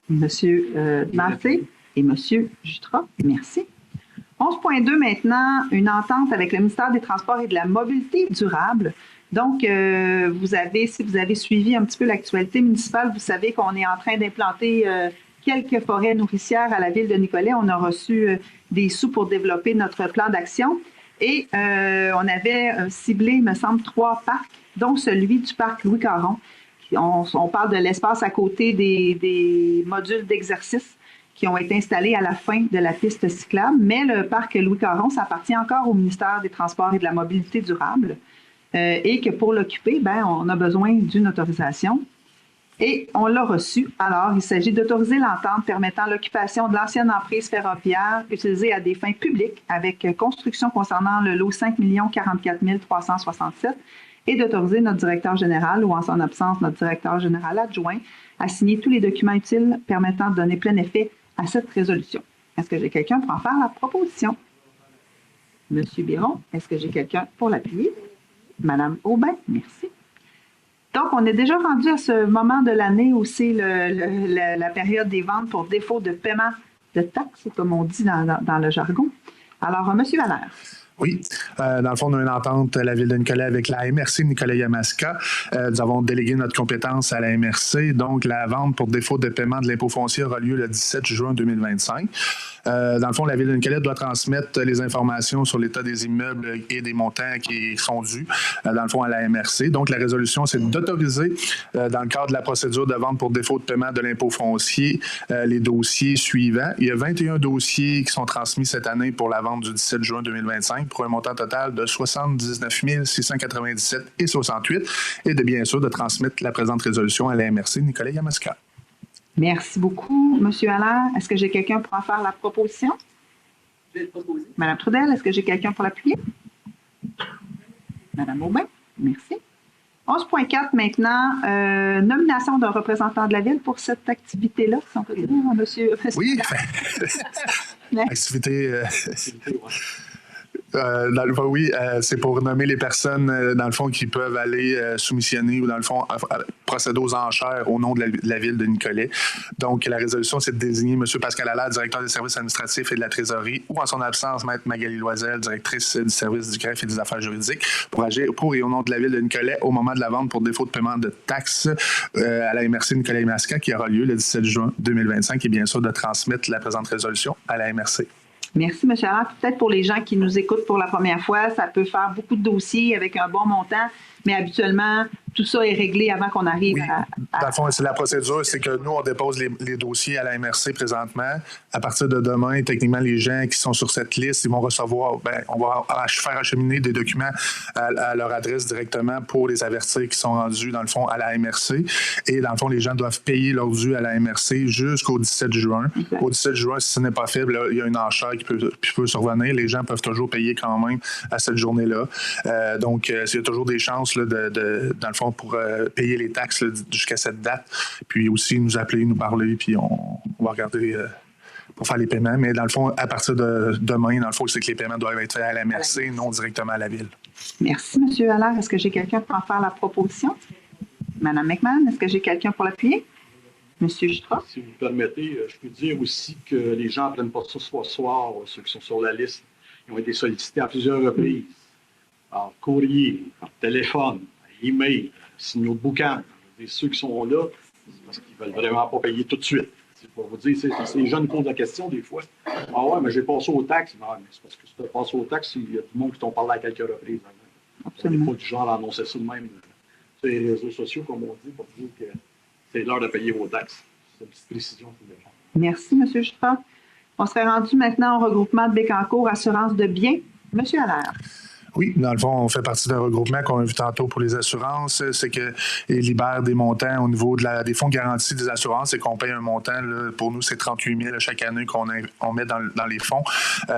Monsieur Massé et Monsieur Jutra, merci. 11.2 maintenant, une entente avec le ministère des Transports et de la Mobilité durable. Donc, si vous avez suivi un petit peu l'actualité municipale, vous savez qu'on est en train d'implanter quelques forêts nourricières à la ville de Nicolet. On a reçu des sous pour développer notre plan d'action. Et on avait ciblé, il me semble, 3 parcs, dont celui du parc Louis-Caron. On parle de l'espace à côté des modules d'exercice qui ont été installés à la fin de la piste cyclable. Mais le parc Louis-Caron, ça appartient encore au ministère des Transports et de la Mobilité durable. Et que pour l'occuper, on a besoin d'une autorisation. Et on l'a reçu. Alors, il s'agit d'autoriser l'entente permettant l'occupation de l'ancienne emprise ferroviaire utilisée à des fins publiques avec construction concernant le lot 5 044 367 et d'autoriser notre directeur général ou en son absence notre directeur général adjoint à signer tous les documents utiles permettant de donner plein effet à cette résolution. Est-ce que j'ai quelqu'un pour en faire la proposition? Monsieur Biron, est-ce que j'ai quelqu'un pour l'appuyer? Madame Aubin, merci. Donc, on est déjà rendu à ce moment de l'année où c'est la période des ventes pour défaut de paiement de taxes, comme on dit dans le jargon. Alors, Monsieur Valère. Oui, dans le fond, on a une entente, la Ville de Nicolet, avec la MRC Nicolet-Yamaska. Nous avons délégué notre compétence à la MRC. Donc, la vente pour défaut de paiement de l'impôt foncier aura lieu le 17 juin 2025. Dans le fond, la Ville de Nicolet doit transmettre les informations sur l'état des immeubles et des montants qui sont dus, dans le fond, à la MRC. Donc, la résolution, c'est d'autoriser, dans le cadre de la procédure de vente pour défaut de paiement de l'impôt foncier, les dossiers suivants. Il y a 21 dossiers qui sont transmis cette année pour la vente du 17 juin 2025 pour un montant total de 79 697,68 et de bien sûr de transmettre la présente résolution à la MRC Nicolet-Yamaska. Merci beaucoup, M. Allaire. Est-ce que j'ai quelqu'un pour en faire la proposition? Je vais le proposer. Mme Trudel, est-ce que j'ai quelqu'un pour l'appuyer? Mme Aubin, merci. 11.4 maintenant, nomination d'un représentant de la Ville pour cette activité-là, si on peut dire, monsieur. Oui, activité... c'est pour nommer les personnes, dans le fond, qui peuvent aller soumissionner ou, dans le fond, procéder aux enchères au nom de la Ville de Nicolet. Donc, la résolution, c'est de désigner M. Pascal Allaire, directeur des services administratifs et de la trésorerie, ou, en son absence, Mme Magali Loisel, directrice du service du greffe et des affaires juridiques, pour agir pour et au nom de la Ville de Nicolet au moment de la vente pour défaut de paiement de taxes à la MRC Nicolet-Yamaska, qui aura lieu le 17 juin 2025, et bien sûr de transmettre la présente résolution à la MRC. Merci, M. Allaire. Peut-être pour les gens qui nous écoutent pour la première fois, ça peut faire beaucoup de dossiers avec un bon montant, mais habituellement, tout ça est réglé avant qu'on arrive à... Dans le fond, c'est la procédure, c'est que nous, on dépose les dossiers à la MRC présentement. À partir de demain, techniquement, les gens qui sont sur cette liste, ils vont recevoir, on va faire acheminer des documents à leur adresse directement pour les avertir qui sont rendus, dans le fond, à la MRC. Et dans le fond, les gens doivent payer leur dû à la MRC jusqu'au 17 juin. Okay. Au 17 juin, si ce n'est pas fait, là, il y a une enchère qui peut survenir. Les gens peuvent toujours payer quand même à cette journée-là. Donc, il y a toujours des chances, là, dans le fond, pour payer les taxes là, jusqu'à cette date. Puis aussi nous appeler, nous parler, puis on va regarder pour faire les paiements. Mais dans le fond, à partir de demain, dans le fond, c'est que les paiements doivent être faits à la MRC, non directement à la Ville. Merci, M. Allaire. Est-ce que j'ai quelqu'un pour en faire la proposition? Mme McMahon, est-ce que j'ai quelqu'un pour l'appuyer? M. Jutra? Si vous me permettez, je peux dire aussi que les gens ne prennent pas ça ce soir, ceux qui sont sur la liste. Ils ont été sollicités à plusieurs reprises, par courrier, par téléphone, par email, signaux de boucan. Ceux qui sont là, c'est parce qu'ils ne veulent vraiment pas payer tout de suite. C'est pour vous dire, c'est les jeunes qui posent la question des fois. Ah ouais, mais j'ai passé aux taxes. Non, mais c'est parce que si tu as passé aux taxes, il y a du monde qui t'ont parlé à quelques reprises. Absolument. On n'est pas du genre à annoncer ça de même sur les réseaux sociaux, comme on dit, pour dire que c'est l'heure de payer vos taxes. C'est une petite précision qu'il faut faire. Merci, M. Jutra. On serait rendu maintenant au regroupement de Bécancour Assurance de biens. M. Allaire. Oui, dans le fond, on fait partie d'un regroupement qu'on a vu tantôt pour les assurances. C'est qu'ils libèrent des montants au niveau des fonds garantis des assurances et qu'on paye un montant. Là, pour nous, c'est 38 000 chaque année qu'on met dans les fonds.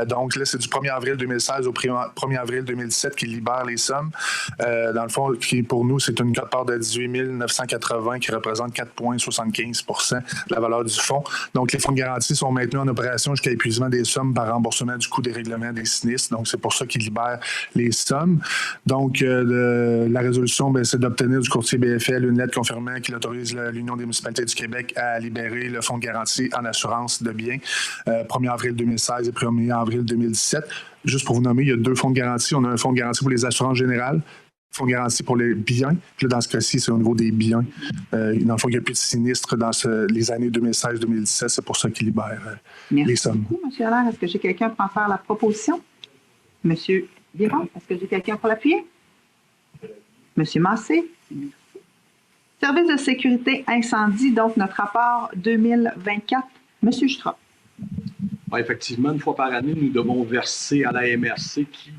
Donc là, c'est du 1er avril 2016 au 1er avril 2017 qu'ils libèrent les sommes. Dans le fond, pour nous, c'est une quote-part de 18 980 qui représente 4,75 de la valeur du fonds. Donc, les fonds garantis sont maintenus en opération jusqu'à épuisement des sommes par remboursement du coût des règlements des sinistres. Donc, c'est pour ça qu'ils libèrent les sommes. Donc, la résolution, c'est d'obtenir du courtier BFL une lettre confirmant qu'il autorise l'Union des municipalités du Québec à libérer le fonds de garantie en assurance de biens 1er avril 2016 et 1er avril 2017. Juste pour vous nommer, il y a 2 fonds de garantie. On a un fonds de garantie pour les assurances générales, fonds de garantie pour les biens. Puis là, dans ce cas-ci, c'est au niveau des biens. Dans le fond, il n'y a plus de sinistres dans les années 2016-2017. C'est pour ça qu'ils libèrent les sommes. Merci beaucoup, M. Allaire. Est-ce que j'ai quelqu'un pour en faire la proposition? M. Biron, est-ce que j'ai quelqu'un pour l'appuyer? M. Massé, merci. Service de sécurité incendie, donc notre rapport 2024. M. Jutra. Effectivement, une fois par année, nous devons verser à la MRC qui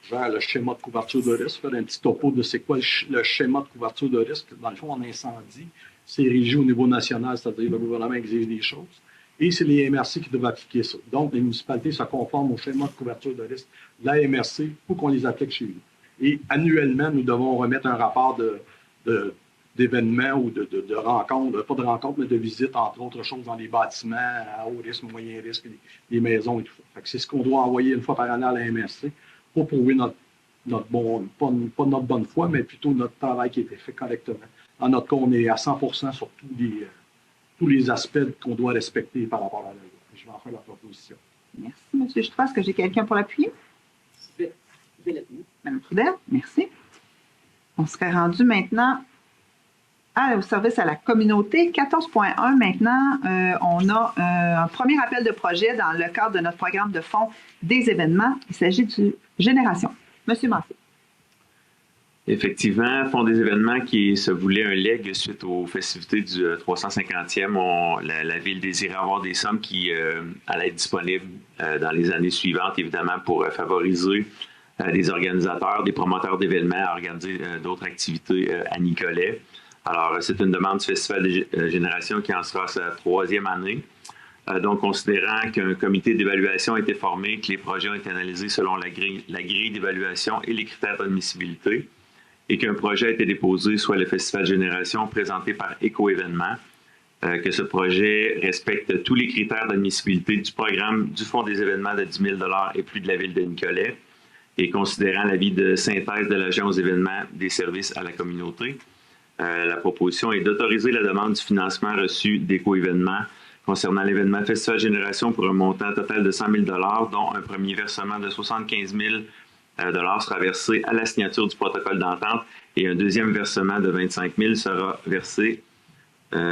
gère le schéma de couverture de risque, faire un petit topo de c'est quoi le schéma de couverture de risque. Dans le fond, en incendie, c'est régi au niveau national, c'est-à-dire le gouvernement exige des choses. Et c'est les MRC qui doivent appliquer ça. Donc, les municipalités se conforment au schéma de couverture de risque de la MRC pour qu'on les applique chez nous. Et annuellement, nous devons remettre un rapport d'événements ou de rencontres, pas de rencontres, mais de visites, entre autres choses, dans les bâtiments à haut risque, moyen risque, les maisons et tout ça. C'est ce qu'on doit envoyer une fois par année à la MSC pour prouver pas notre bonne foi, mais plutôt notre travail qui a été fait correctement. Dans notre cas, on est à 100% sur tous les aspects qu'on doit respecter par rapport à la loi. Je vais en faire la proposition. Merci, M. Jutras. Est-ce que j'ai quelqu'un pour l'appuyer? Je vais l'appuyer. Mme Trudel, merci. On serait rendu maintenant au service à la communauté. 14.1 maintenant, on a un premier appel de projet dans le cadre de notre programme de fonds des événements. Il s'agit du Génération. Monsieur Massé. Effectivement, Fonds des événements qui se voulait un legs suite aux festivités du 350e. La Ville désirait avoir des sommes qui allaient être disponibles dans les années suivantes, évidemment, pour favoriser des organisateurs, des promoteurs d'événements à organiser d'autres activités à Nicolet. Alors, c'est une demande du Festival de Génération qui en sera sa 3e année. Donc, considérant qu'un comité d'évaluation a été formé, que les projets ont été analysés selon la grille d'évaluation et les critères d'admissibilité, et qu'un projet a été déposé, soit le Festival Génération présenté par Éco-événements, que ce projet respecte tous les critères d'admissibilité du programme du Fonds des événements de 10 000 $ et plus de la Ville de Nicolet, et considérant l'avis de synthèse de l'agent aux événements des services à la communauté, la proposition est d'autoriser la demande du financement reçu d'Éco-événements concernant l'événement Festival Génération pour un montant total de 100 000 $, dont un premier versement de 75 000 $ sera versé à la signature du protocole d'entente et un deuxième versement de 25 000 $ sera versé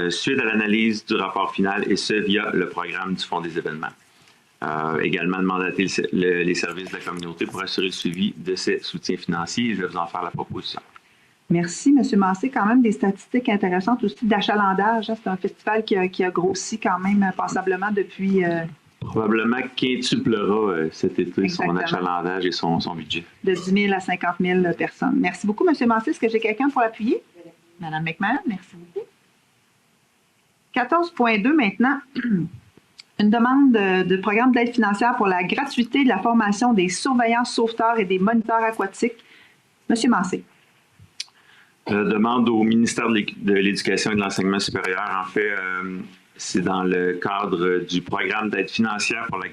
suite à l'analyse du rapport final, et ce via le programme du Fonds des événements. Également de mandater les services de la communauté pour assurer le suivi de ces soutiens financiers. Je vais vous en faire la proposition. Merci, M. Massé. Quand même des statistiques intéressantes aussi d'achalandage. C'est un festival qui a grossi quand même passablement depuis... Probablement quintuplera cet été son achalandage et son budget. De 10 000 à 50 000 personnes. Merci beaucoup, M. Massé. Est-ce que j'ai quelqu'un pour l'appuyer? Mme McMahon, merci beaucoup. 14.2 maintenant. Une demande de programme d'aide financière pour la gratuité de la formation des surveillants sauveteurs et des moniteurs aquatiques. M. Massé. Demande au ministère de l'Éducation et de l'Enseignement supérieur. En fait, c'est dans le cadre du programme d'aide financière pour la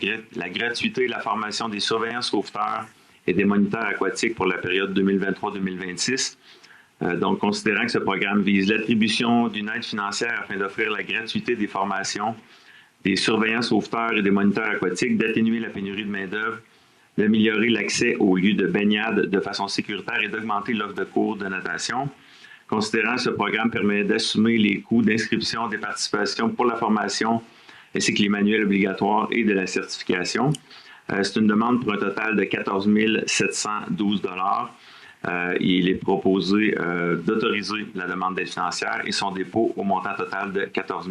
gratuité et la formation des surveillants sauveteurs et des moniteurs aquatiques pour la période 2023-2026. Donc, considérant que ce programme vise l'attribution d'une aide financière afin d'offrir la gratuité des formations des surveillants sauveteurs et des moniteurs aquatiques, d'atténuer la pénurie de main-d'œuvre, d'améliorer l'accès aux lieux de baignade de façon sécuritaire et d'augmenter l'offre de cours de natation. Considérant que ce programme permet d'assumer les coûts d'inscription des participations pour la formation ainsi que les manuels obligatoires et de la certification. C'est une demande pour un total de 14 712 $. Il est proposé d'autoriser la demande d'aide financière et son dépôt au montant total de 14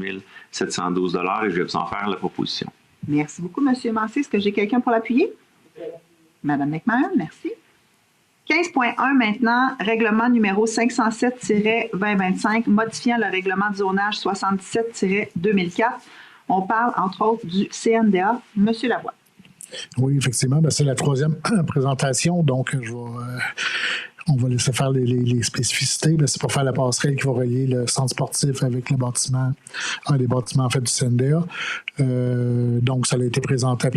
712 $ et je vais vous en faire la proposition. Merci beaucoup, M. Massé. Est-ce que j'ai quelqu'un pour l'appuyer? Mme McMahon, merci. 15.1 maintenant, règlement numéro 507-2025, modifiant le règlement de zonage 77-2004. On parle, entre autres, du CNDA. M. Lavoie. Oui, effectivement, c'est la 3e présentation, donc on va laisser faire les spécificités. C'est pour faire la passerelle qui va relier le centre sportif avec le bâtiment, un des bâtiments en fait du CNDA. Donc, ça a été présenté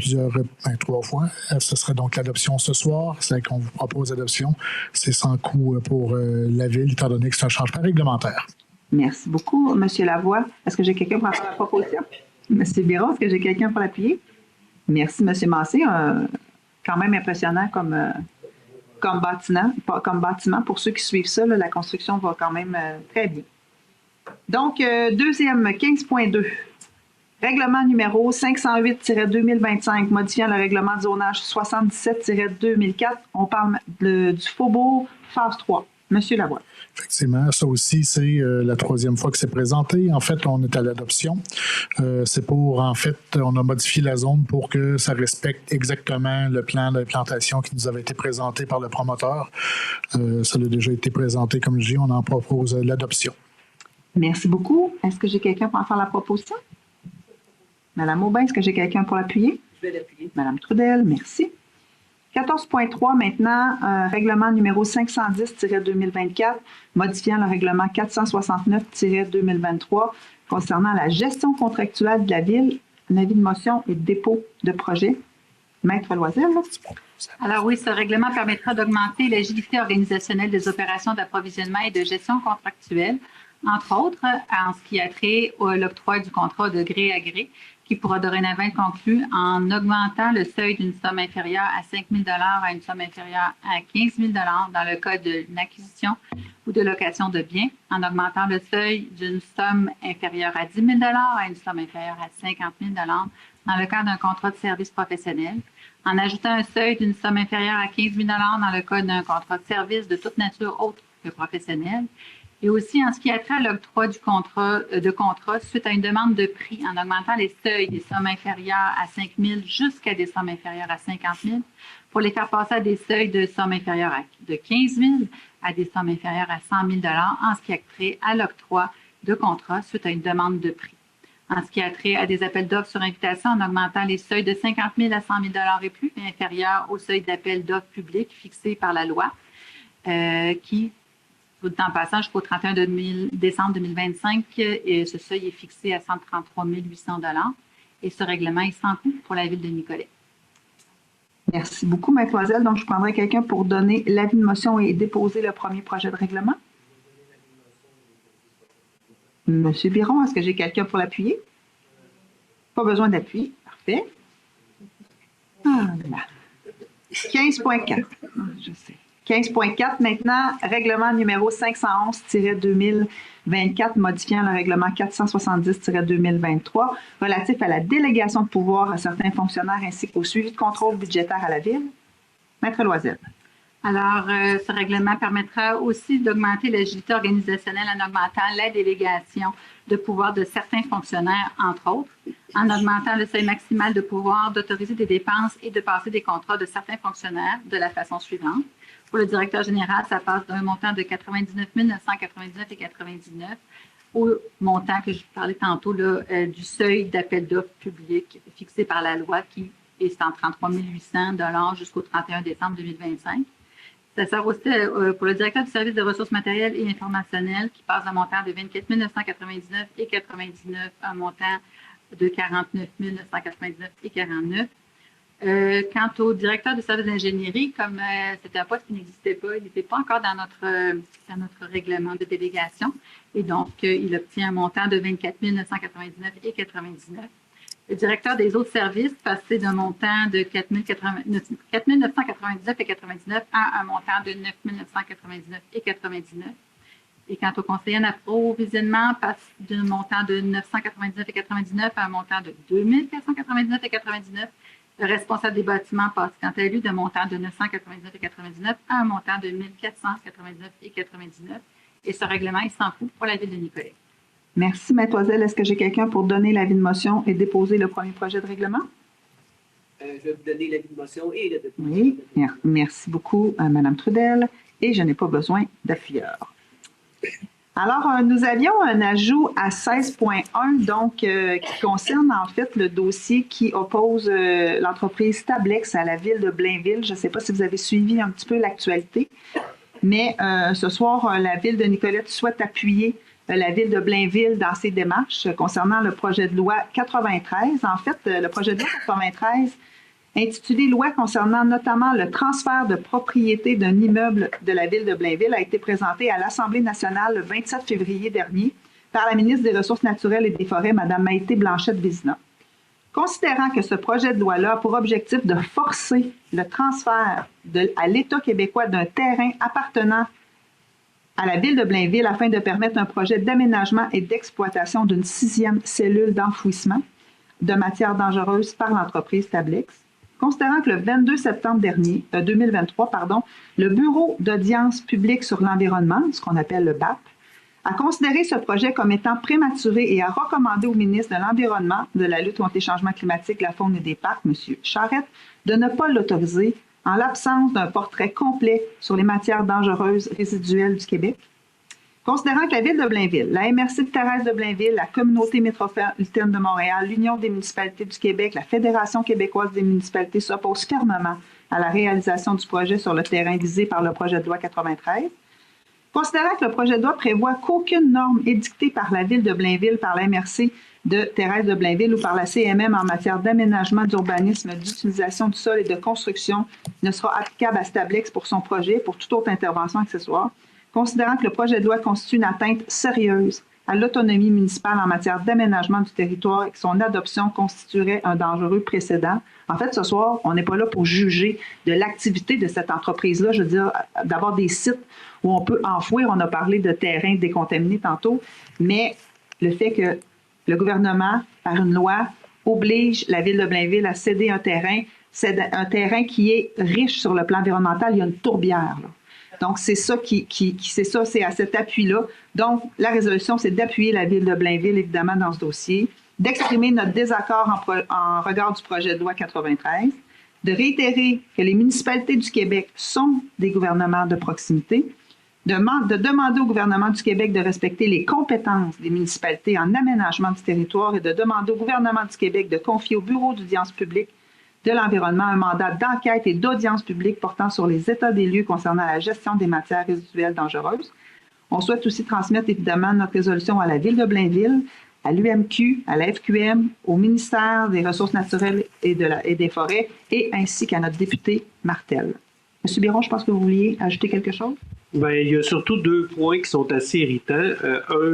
à 3 fois. Ce serait donc l'adoption ce soir. C'est qu'on vous propose l'adoption. C'est sans coût pour la Ville, étant donné que c'est un changement réglementaire. Merci beaucoup, M. Lavoie. Est-ce que j'ai quelqu'un pour faire la proposition? M. Biron, est-ce que j'ai quelqu'un pour l'appuyer? Merci, M. Massé. Quand même impressionnant comme bâtiment. Pour ceux qui suivent ça, la construction va quand même très bien. Donc, deuxième, 15.2. Règlement numéro 508-2025, modifiant le règlement de zonage 77-2004. On parle du Faubourg, phase 3. Monsieur Lavoie. Effectivement, ça aussi, c'est la 3e fois que c'est présenté. En fait, on est à l'adoption. C'est on a modifié la zone pour que ça respecte exactement le plan d'implantation qui nous avait été présenté par le promoteur. Ça a déjà été présenté, comme je dis, on en propose l'adoption. Merci beaucoup. Est-ce que j'ai quelqu'un pour en faire la proposition? Madame Aubin, est-ce que j'ai quelqu'un pour l'appuyer? Je vais l'appuyer. Madame Trudel, merci. 14.3 maintenant, règlement numéro 510-2024, modifiant le règlement 469-2023 concernant la gestion contractuelle de la ville, un avis de motion et dépôt de projet. Maître Loisel, là. Alors oui, ce règlement permettra d'augmenter l'agilité organisationnelle des opérations d'approvisionnement et de gestion contractuelle, entre autres en ce qui a trait à l'octroi du contrat de gré à gré, qui pourra dorénavant être conclu en augmentant le seuil d'une somme inférieure à 5 000 à une somme inférieure à 15 000 dans le cas d'une acquisition ou de location de biens, en augmentant le seuil d'une somme inférieure à 10 000 à une somme inférieure à 50 000 dans le cas d'un contrat de service professionnel, en ajoutant un seuil d'une somme inférieure à 15 000 dans le cas d'un contrat de service de toute nature autre que professionnelle, et aussi en ce qui a trait à l'octroi de contrat suite à une demande de prix, en augmentant les seuils des sommes inférieures à 5 000 jusqu'à des sommes inférieures à 50 000, pour les faire passer à des seuils de sommes inférieures de 15 000 à des sommes inférieures à 100 000 en ce qui a trait à l'octroi de contrat suite à une demande de prix. En ce qui a trait à des appels d'offres sur invitation, en augmentant les seuils de 50 000 à 100 000 et plus, inférieurs au seuil d'appel d'offres publics fixé par la loi, qui, tout le temps passant jusqu'au 31 décembre 2025, et ce seuil est fixé à 133 800 $. Et ce règlement est sans coût pour la ville de Nicolet. Merci beaucoup, Maître Loisel. Donc, je prendrai quelqu'un pour donner l'avis de motion et déposer le premier projet de règlement. Monsieur Biron, est-ce que j'ai quelqu'un pour l'appuyer? Pas besoin d'appui. Parfait. Ah, là. 15.4. Je sais. 15.4 maintenant, règlement numéro 511-2024, modifiant le règlement 470-2023, relatif à la délégation de pouvoir à certains fonctionnaires ainsi qu'au suivi de contrôle budgétaire à la ville. Maître Loisel. Alors, ce règlement permettra aussi d'augmenter l'agilité organisationnelle en augmentant la délégation de pouvoir de certains fonctionnaires, entre autres, en augmentant le seuil maximal de pouvoir d'autoriser des dépenses et de passer des contrats de certains fonctionnaires de la façon suivante. Pour le directeur général, ça passe d'un montant de 99 999,99 au montant que je parlais tantôt là, du seuil d'appel d'offres public fixé par la loi qui est 133 800 $ jusqu'au 31 décembre 2025. Ça sert aussi pour le directeur du service de ressources matérielles et informationnelles qui passe d'un montant de 24 999,99 à un montant de 49 999,49. Quant au directeur du service d'ingénierie, comme c'était un poste qui n'existait pas, il n'était pas encore dans notre règlement de délégation et donc il obtient un montant de 24 999,99. Le directeur des autres services passé d'un montant de 4 999,99 à un montant de 9 999,99. Et quant au conseiller en approvisionnement, passe d'un montant de 999,99 à un montant de 2 499,99. Le responsable des bâtiments passe quant à lui d'un montant de 999,99 à un montant de 1 499,99. Et ce règlement est sans coût pour la ville de Nicolet. Merci, Maître Loisel. Est-ce que j'ai quelqu'un pour donner l'avis de motion et déposer le premier projet de règlement? Je vais vous donner l'avis de motion et le dépôt. Oui, merci beaucoup, Mme Trudel. Et je n'ai pas besoin d'appuyeur. Alors, nous avions un ajout à 16.1, donc, qui concerne en fait le dossier qui oppose l'entreprise Tablex à la ville de Blainville. Je ne sais pas si vous avez suivi un petit peu l'actualité, mais ce soir, la ville de Nicolet souhaite appuyer la ville de Blainville dans ses démarches concernant le projet de loi 93. En fait, le projet de loi 93, intitulé « Loi concernant notamment le transfert de propriété d'un immeuble de la ville de Blainville » a été présenté à l'Assemblée nationale le 27 février dernier par la ministre des Ressources naturelles et des Forêts, Mme Maïté Blanchette-Vézina. Considérant que ce projet de loi-là a pour objectif de forcer le transfert à l'État québécois d'un terrain appartenant à la ville de Blainville afin de permettre un projet d'aménagement et d'exploitation d'une 6e cellule d'enfouissement de matières dangereuses par l'entreprise Tablex. Considérant que le 22 septembre 2023, le Bureau d'audience publique sur l'environnement, ce qu'on appelle le BAP, a considéré ce projet comme étant prématuré et a recommandé au ministre de l'Environnement, de la lutte contre les changements climatiques, la faune et des parcs, M. Charette, de ne pas l'autoriser en l'absence d'un portrait complet sur les matières dangereuses résiduelles du Québec. Considérant que la Ville de Blainville, la MRC de Thérèse de Blainville, la Communauté métropolitaine de Montréal, l'Union des municipalités du Québec, la Fédération québécoise des municipalités s'opposent fermement à la réalisation du projet sur le terrain visé par le projet de loi 93, considérant que le projet de loi prévoit qu'aucune norme édictée par la Ville de Blainville, par la MRC de Thérèse de Blainville ou par la CMM en matière d'aménagement, d'urbanisme, d'utilisation du sol et de construction ne sera applicable à Stablex pour son projet, pour toute autre intervention accessoire, considérant que le projet de loi constitue une atteinte sérieuse à l'autonomie municipale en matière d'aménagement du territoire et que son adoption constituerait un dangereux précédent. En fait, ce soir, on n'est pas là pour juger de l'activité de cette entreprise-là, je veux dire, d'avoir des sites où on peut enfouir. On a parlé de terrains décontaminés tantôt, mais le fait que le gouvernement, par une loi, oblige la Ville de Blainville à céder un terrain qui est riche sur le plan environnemental. Il y a une tourbière, là. Donc, c'est ça c'est à cet appui-là. Donc, la résolution, c'est d'appuyer la Ville de Blainville, évidemment, dans ce dossier, d'exprimer notre désaccord en regard du projet de loi 93, de réitérer que les municipalités du Québec sont des gouvernements de proximité, de demander au gouvernement du Québec de respecter les compétences des municipalités en aménagement du territoire et de demander au gouvernement du Québec de confier au Bureau d'audience publique de l'environnement un mandat d'enquête et d'audience publique portant sur les états des lieux concernant la gestion des matières résiduelles dangereuses. On souhaite aussi transmettre évidemment notre résolution à la Ville de Blainville, à l'UMQ, à la FQM, au ministère des Ressources naturelles et des Forêts, et ainsi qu'à notre député Martel. Monsieur Biron, je pense que vous vouliez ajouter quelque chose? Bien, il y a surtout 2 points qui sont assez irritants.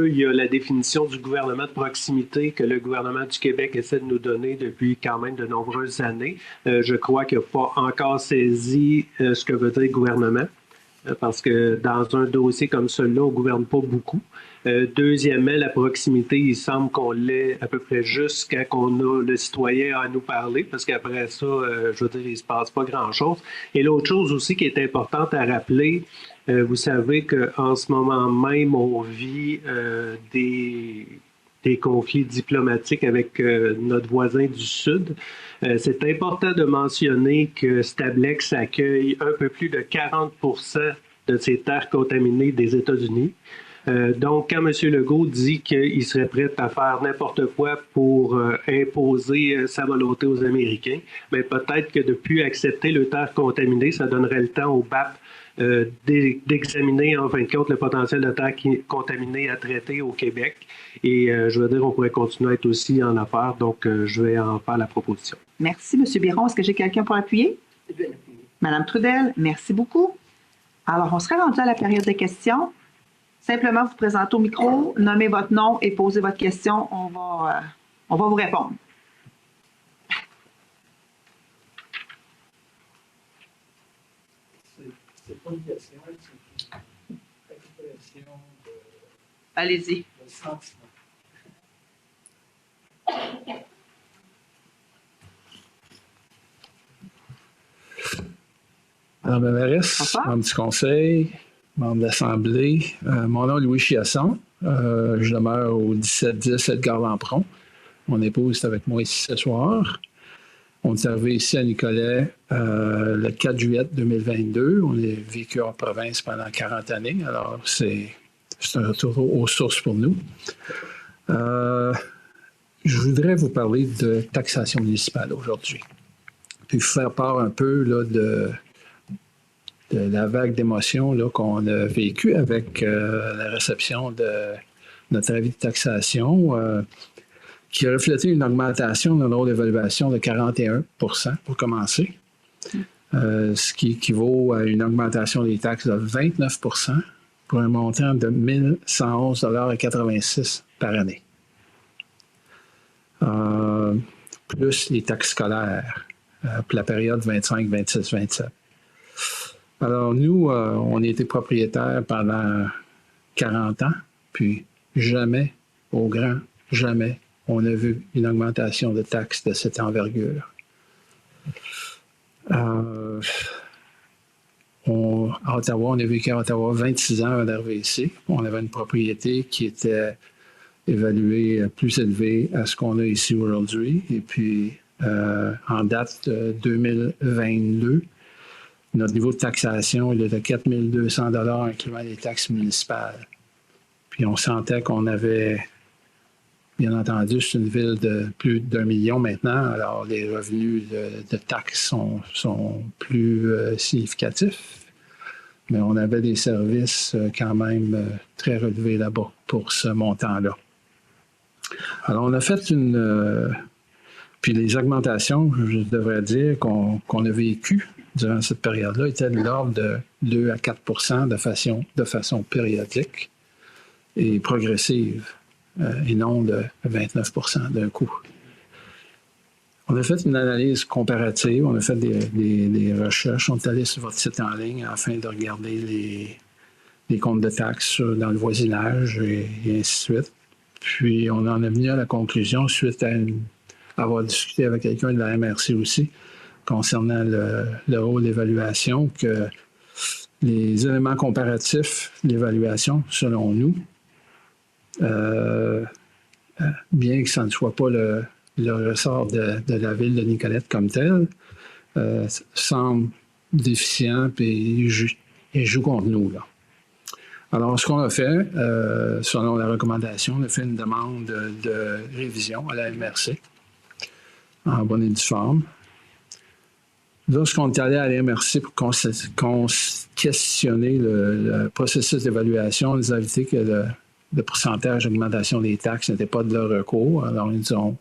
Il y a la définition du gouvernement de proximité que le gouvernement du Québec essaie de nous donner depuis quand même de nombreuses années. Je crois qu'il n'a pas encore saisi ce que veut dire gouvernement, parce que dans un dossier comme celui-là, on ne gouverne pas beaucoup. Deuxièmement, la proximité, il semble qu'on l'ait à peu près juste quand on a le citoyen à nous parler, parce qu'après ça, je veux dire, il ne se passe pas grand-chose. Et l'autre chose aussi qui est importante à rappeler, vous savez qu'en ce moment même, on vit des conflits diplomatiques avec notre voisin du Sud. C'est important de mentionner que Stablex accueille un peu plus de 40% de ces terres contaminées des États-Unis. Donc, quand M. Legault dit qu'il serait prêt à faire n'importe quoi pour imposer sa volonté aux Américains, mais peut-être que depuis accepter le terre contaminées, ça donnerait le temps au BAP d'examiner en fin de compte le potentiel de terre contaminée à traiter au Québec. Et je veux dire, on pourrait continuer à être aussi en affaires, donc je vais en faire la proposition. Merci, M. Biron. Est-ce que j'ai quelqu'un pour appuyer? Mme Trudel, merci beaucoup. Alors, on serait rendu à la période de questions. Simplement, vous présentez au micro, nommez votre nom et posez votre question. On va vous répondre. C'est pas une question, c'est une expression de... Allez-y. De sentiment. Madame la mairesse, membre du conseil, membre de l'Assemblée, mon nom est Louis Chiasson. Je demeure au 1710 Edgar Lampron. Mon épouse est avec moi ici ce soir. On est arrivé ici à Nicolet le 4 juillet 2022. On est vécu en province pendant 40 années, alors c'est un retour aux sources pour nous. Je voudrais vous parler de taxation municipale aujourd'hui. Puis vous faire part un peu là, de la vague d'émotions qu'on a vécue avec la réception de notre avis de taxation qui a reflété une augmentation de notre d'évaluation de 41 pour commencer, ce qui équivaut à une augmentation des taxes de 29 pour un montant de 1 111,86 $ par année. Plus les taxes scolaires pour la période 25, 26, 27. Alors, nous, on a été propriétaires pendant 40 ans, puis jamais, au grand jamais, on a vu une augmentation de taxes de cette envergure. À Ottawa, on a vécu à Ottawa 26 ans avant d'arriver ici. On avait une propriété qui était évaluée plus élevée à ce qu'on a ici aujourd'hui. Et puis, en date de 2022, notre niveau de taxation il est de 4 200 $ incluant les taxes municipales. Puis on sentait qu'on avait, bien entendu, c'est une ville de plus d'1 million maintenant, alors les revenus de taxes sont plus significatifs. Mais on avait des services quand même très relevés là-bas pour ce montant-là. Alors on a fait puis les augmentations, je devrais dire, qu'on a vécues durant cette période-là étaient de l'ordre de 2 à 4 de façon périodique et progressive, et non de 29 d'un coup. On a fait une analyse comparative, on a fait des recherches, on est allé sur votre site en ligne afin de regarder les comptes de taxes dans le voisinage et ainsi de suite. Puis on en est venu à la conclusion, suite à avoir discuté avec quelqu'un de la MRC aussi, concernant le rôle d'évaluation, que les éléments comparatifs d'évaluation, selon nous, bien que ça ne soit pas le ressort de la ville de Nicolette comme tel, semble déficient et joue contre nous, là. Alors, ce qu'on a fait, selon la recommandation, on a fait une demande de révision à la MRC, en bonne et due forme. Lorsqu'on est allé à la MRC pour questionner le processus d'évaluation, on nous a avisé que le pourcentage d'augmentation des taxes n'était pas de leur recours. Alors, ils nous ont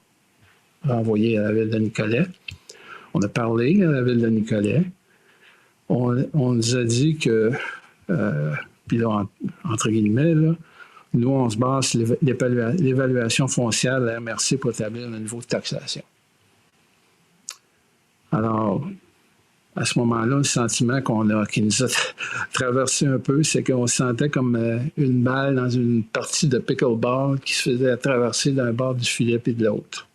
renvoyé à la ville de Nicolet. On a parlé à la ville de Nicolet. On nous a dit que, puis là, entre guillemets, là, nous, on se base sur l'évaluation foncière de la MRC pour établir le niveau de taxation. Alors, à ce moment-là, le sentiment qui nous a traversé un peu, c'est qu'on se sentait comme une balle dans une partie de pickleball qui se faisait traverser d'un bord du filet puis de l'autre.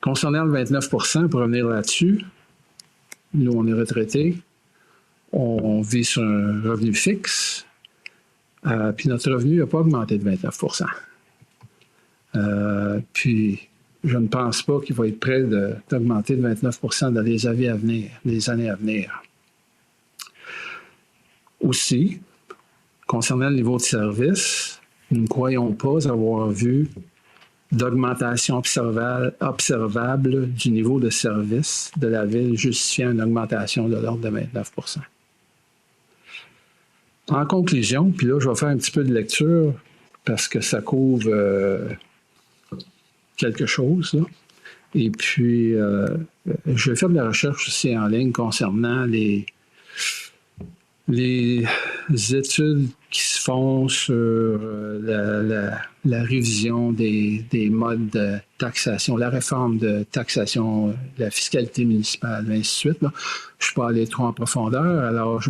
Concernant le 29 pour revenir là-dessus, nous, on est retraités, on vit sur un revenu fixe, puis notre revenu n'a pas augmenté de 29 puis, je ne pense pas qu'il va être prêt d'augmenter de 29 dans les années à venir. Aussi, concernant le niveau de service, nous ne croyons pas avoir vu d'augmentation observable du niveau de service de la ville justifiant une augmentation de l'ordre de 29 En conclusion, puis là, je vais faire un petit peu de lecture parce que ça couvre quelque chose, là. Et puis, je vais faire de la recherche aussi en ligne concernant les études qui se font sur la révision des modes de taxation, la réforme de taxation, la fiscalité municipale, et ainsi de suite, là. Je ne suis pas allé trop en profondeur, alors je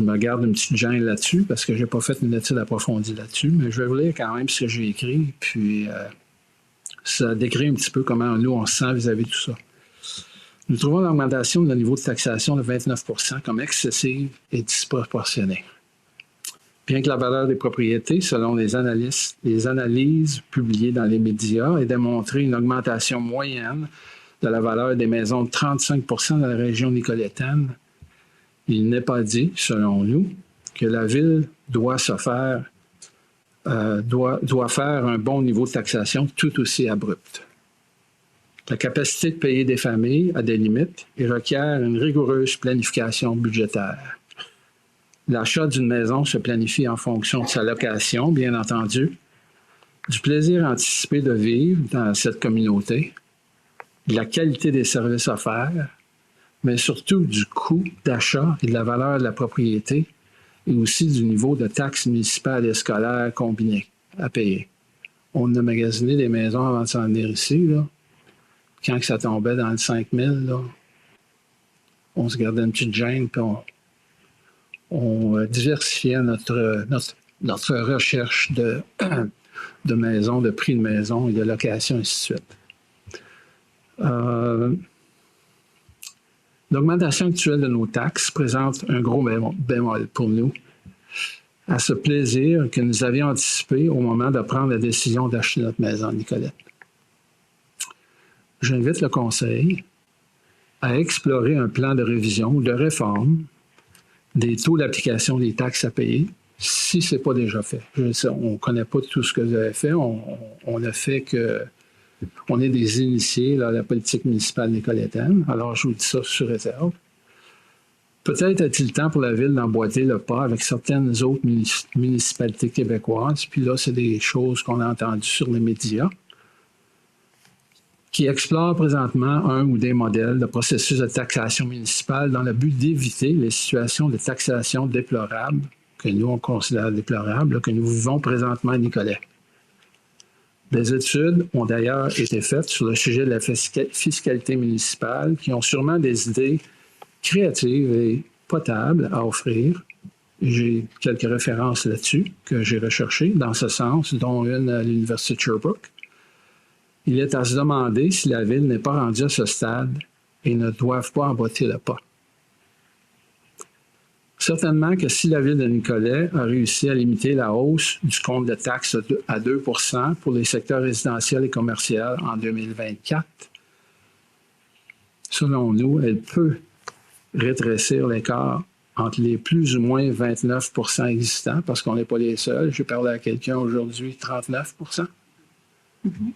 me garde une petite gêne là-dessus parce que je n'ai pas fait une étude approfondie là-dessus, mais je vais vous lire quand même ce que j'ai écrit, puis ça décrit un petit peu comment nous, on se sent vis-à-vis de tout ça. Nous trouvons l'augmentation de niveau de taxation de 29 comme excessive et disproportionnée. Bien que la valeur des propriétés, selon les analyses publiées dans les médias, ait démontré une augmentation moyenne de la valeur des maisons de 35 dans la région nicolétaine, il n'est pas dit, selon nous, que la ville doit faire un bon niveau de taxation tout aussi abrupt. La capacité de payer des familles a des limites et requiert une rigoureuse planification budgétaire. L'achat d'une maison se planifie en fonction de sa location, bien entendu, du plaisir anticipé de vivre dans cette communauté, de la qualité des services offerts, mais surtout du coût d'achat et de la valeur de la propriété et aussi du niveau de taxes municipales et scolaires combinées à payer. On a magasiné des maisons avant de s'en venir ici, là. Quand ça tombait dans le 5 000, là, on se gardait une petite gêne puis on diversifiait notre recherche de maisons, de prix de maison et de location, ainsi de suite. L'augmentation actuelle de nos taxes présente un gros bémol pour nous à ce plaisir que nous avions anticipé au moment de prendre la décision d'acheter notre maison à Nicolette. J'invite le Conseil à explorer un plan de révision ou de réforme des taux d'application des taxes à payer, si ce n'est pas déjà fait. On ne connaît pas tout ce que vous avez fait. On a fait que... On est des initiés là, à la politique municipale nicolétaine. Alors, je vous dis ça sur réserve. Peut-être est-il temps pour la Ville d'emboîter le pas avec certaines autres municipalités québécoises. Puis là, c'est des choses qu'on a entendues sur les médias, qui explorent présentement un ou des modèles de processus de taxation municipale dans le but d'éviter les situations de taxation déplorables, que nous, on considère déplorables, que nous vivons présentement à Nicolet. Des études ont d'ailleurs été faites sur le sujet de la fiscalité municipale qui ont sûrement des idées créatives et potables à offrir. J'ai quelques références là-dessus que j'ai recherchées dans ce sens, dont une à l'Université de Sherbrooke. Il est à se demander si la Ville n'est pas rendue à ce stade et ne doit pas emboîter le pas. Certainement que si la Ville de Nicolet a réussi à limiter la hausse du compte de taxes à 2 % pour les secteurs résidentiels et commerciaux en 2024, selon nous, elle peut rétrécir l'écart entre les plus ou moins 29 % existants, parce qu'on n'est pas les seuls. J'ai parlé à quelqu'un aujourd'hui, 39 %.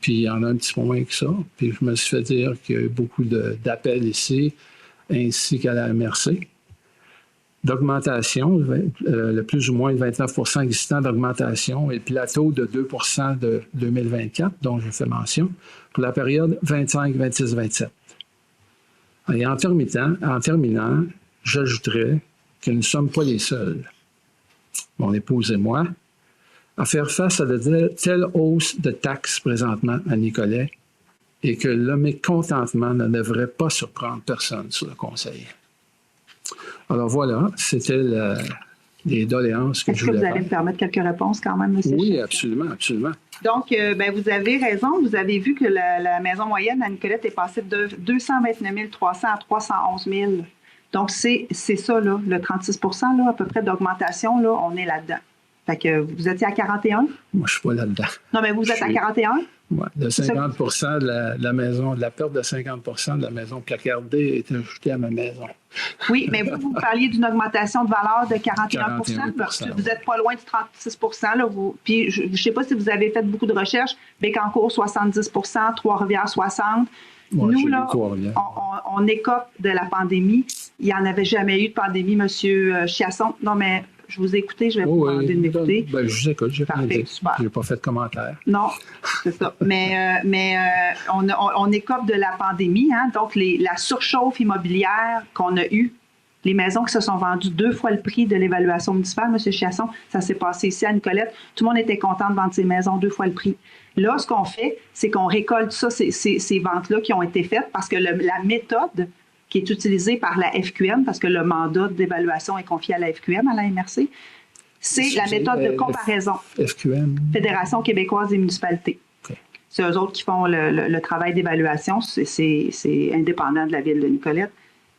Puis il y en a un petit peu moins que ça. Puis je me suis fait dire qu'il y a eu beaucoup d'appels ici, ainsi qu'à la MRC. D'augmentation, le plus ou moins 29 % existant d'augmentation et le plateau de 2 % de 2024, dont j'ai fait mention, pour la période 25, 26, 27. Et en terminant, j'ajouterais que nous ne sommes pas les seuls, mon épouse et moi, à faire face à de telles hausses de taxes présentement à Nicolet et que le mécontentement ne devrait pas surprendre personne sur le Conseil. Alors voilà, c'était les doléances que je voulais faire. Est-ce que vous allez me permettre quelques réponses quand même, M. Oui, absolument, absolument. Donc, vous avez raison. Vous avez vu que la maison moyenne à Nicolette est passée de 229 300 à 311 000. Donc, c'est ça, là, le 36 % là, à peu près d'augmentation, là, on est là-dedans. Fait que vous étiez à 41? Moi, je ne suis pas là-dedans. Non, mais vous êtes à 41? Oui, de 50 % de la maison, de la perte de 50 % de la maison placardée est ajoutée à ma maison. Oui, mais vous parliez d'une augmentation de valeur de 41 %. Vous n'êtes pas loin du 36 % là, puis je ne sais pas si vous avez fait beaucoup de recherches. Bécancour, 70 % Trois-Rivières, 60 %. Ouais, nous, là, on écope de la pandémie. Il n'y en avait jamais eu de pandémie, M. Chiasson. Non, mais je vous ai écouté, je vais vous demander de m'écouter. Ben, je vous écoute, je n'ai pas fait de commentaire. Non, c'est ça. Mais on écope de la pandémie, hein, donc la surchauffe immobilière qu'on a eue, les maisons qui se sont vendues 2 fois le prix de l'évaluation municipale, M. Chiasson, ça s'est passé ici à Nicolette. Tout le monde était content de vendre ses maisons 2 fois le prix. Là, ce qu'on fait, c'est qu'on récolte ça, ces ventes-là qui ont été faites, parce que la méthode qui est utilisée par la FQM, parce que le mandat d'évaluation est confié à la FQM, à la MRC, c'est la méthode de comparaison. FQM? Fédération québécoise des municipalités. Okay. C'est eux autres qui font le travail d'évaluation. C'est indépendant de la ville de Nicolette.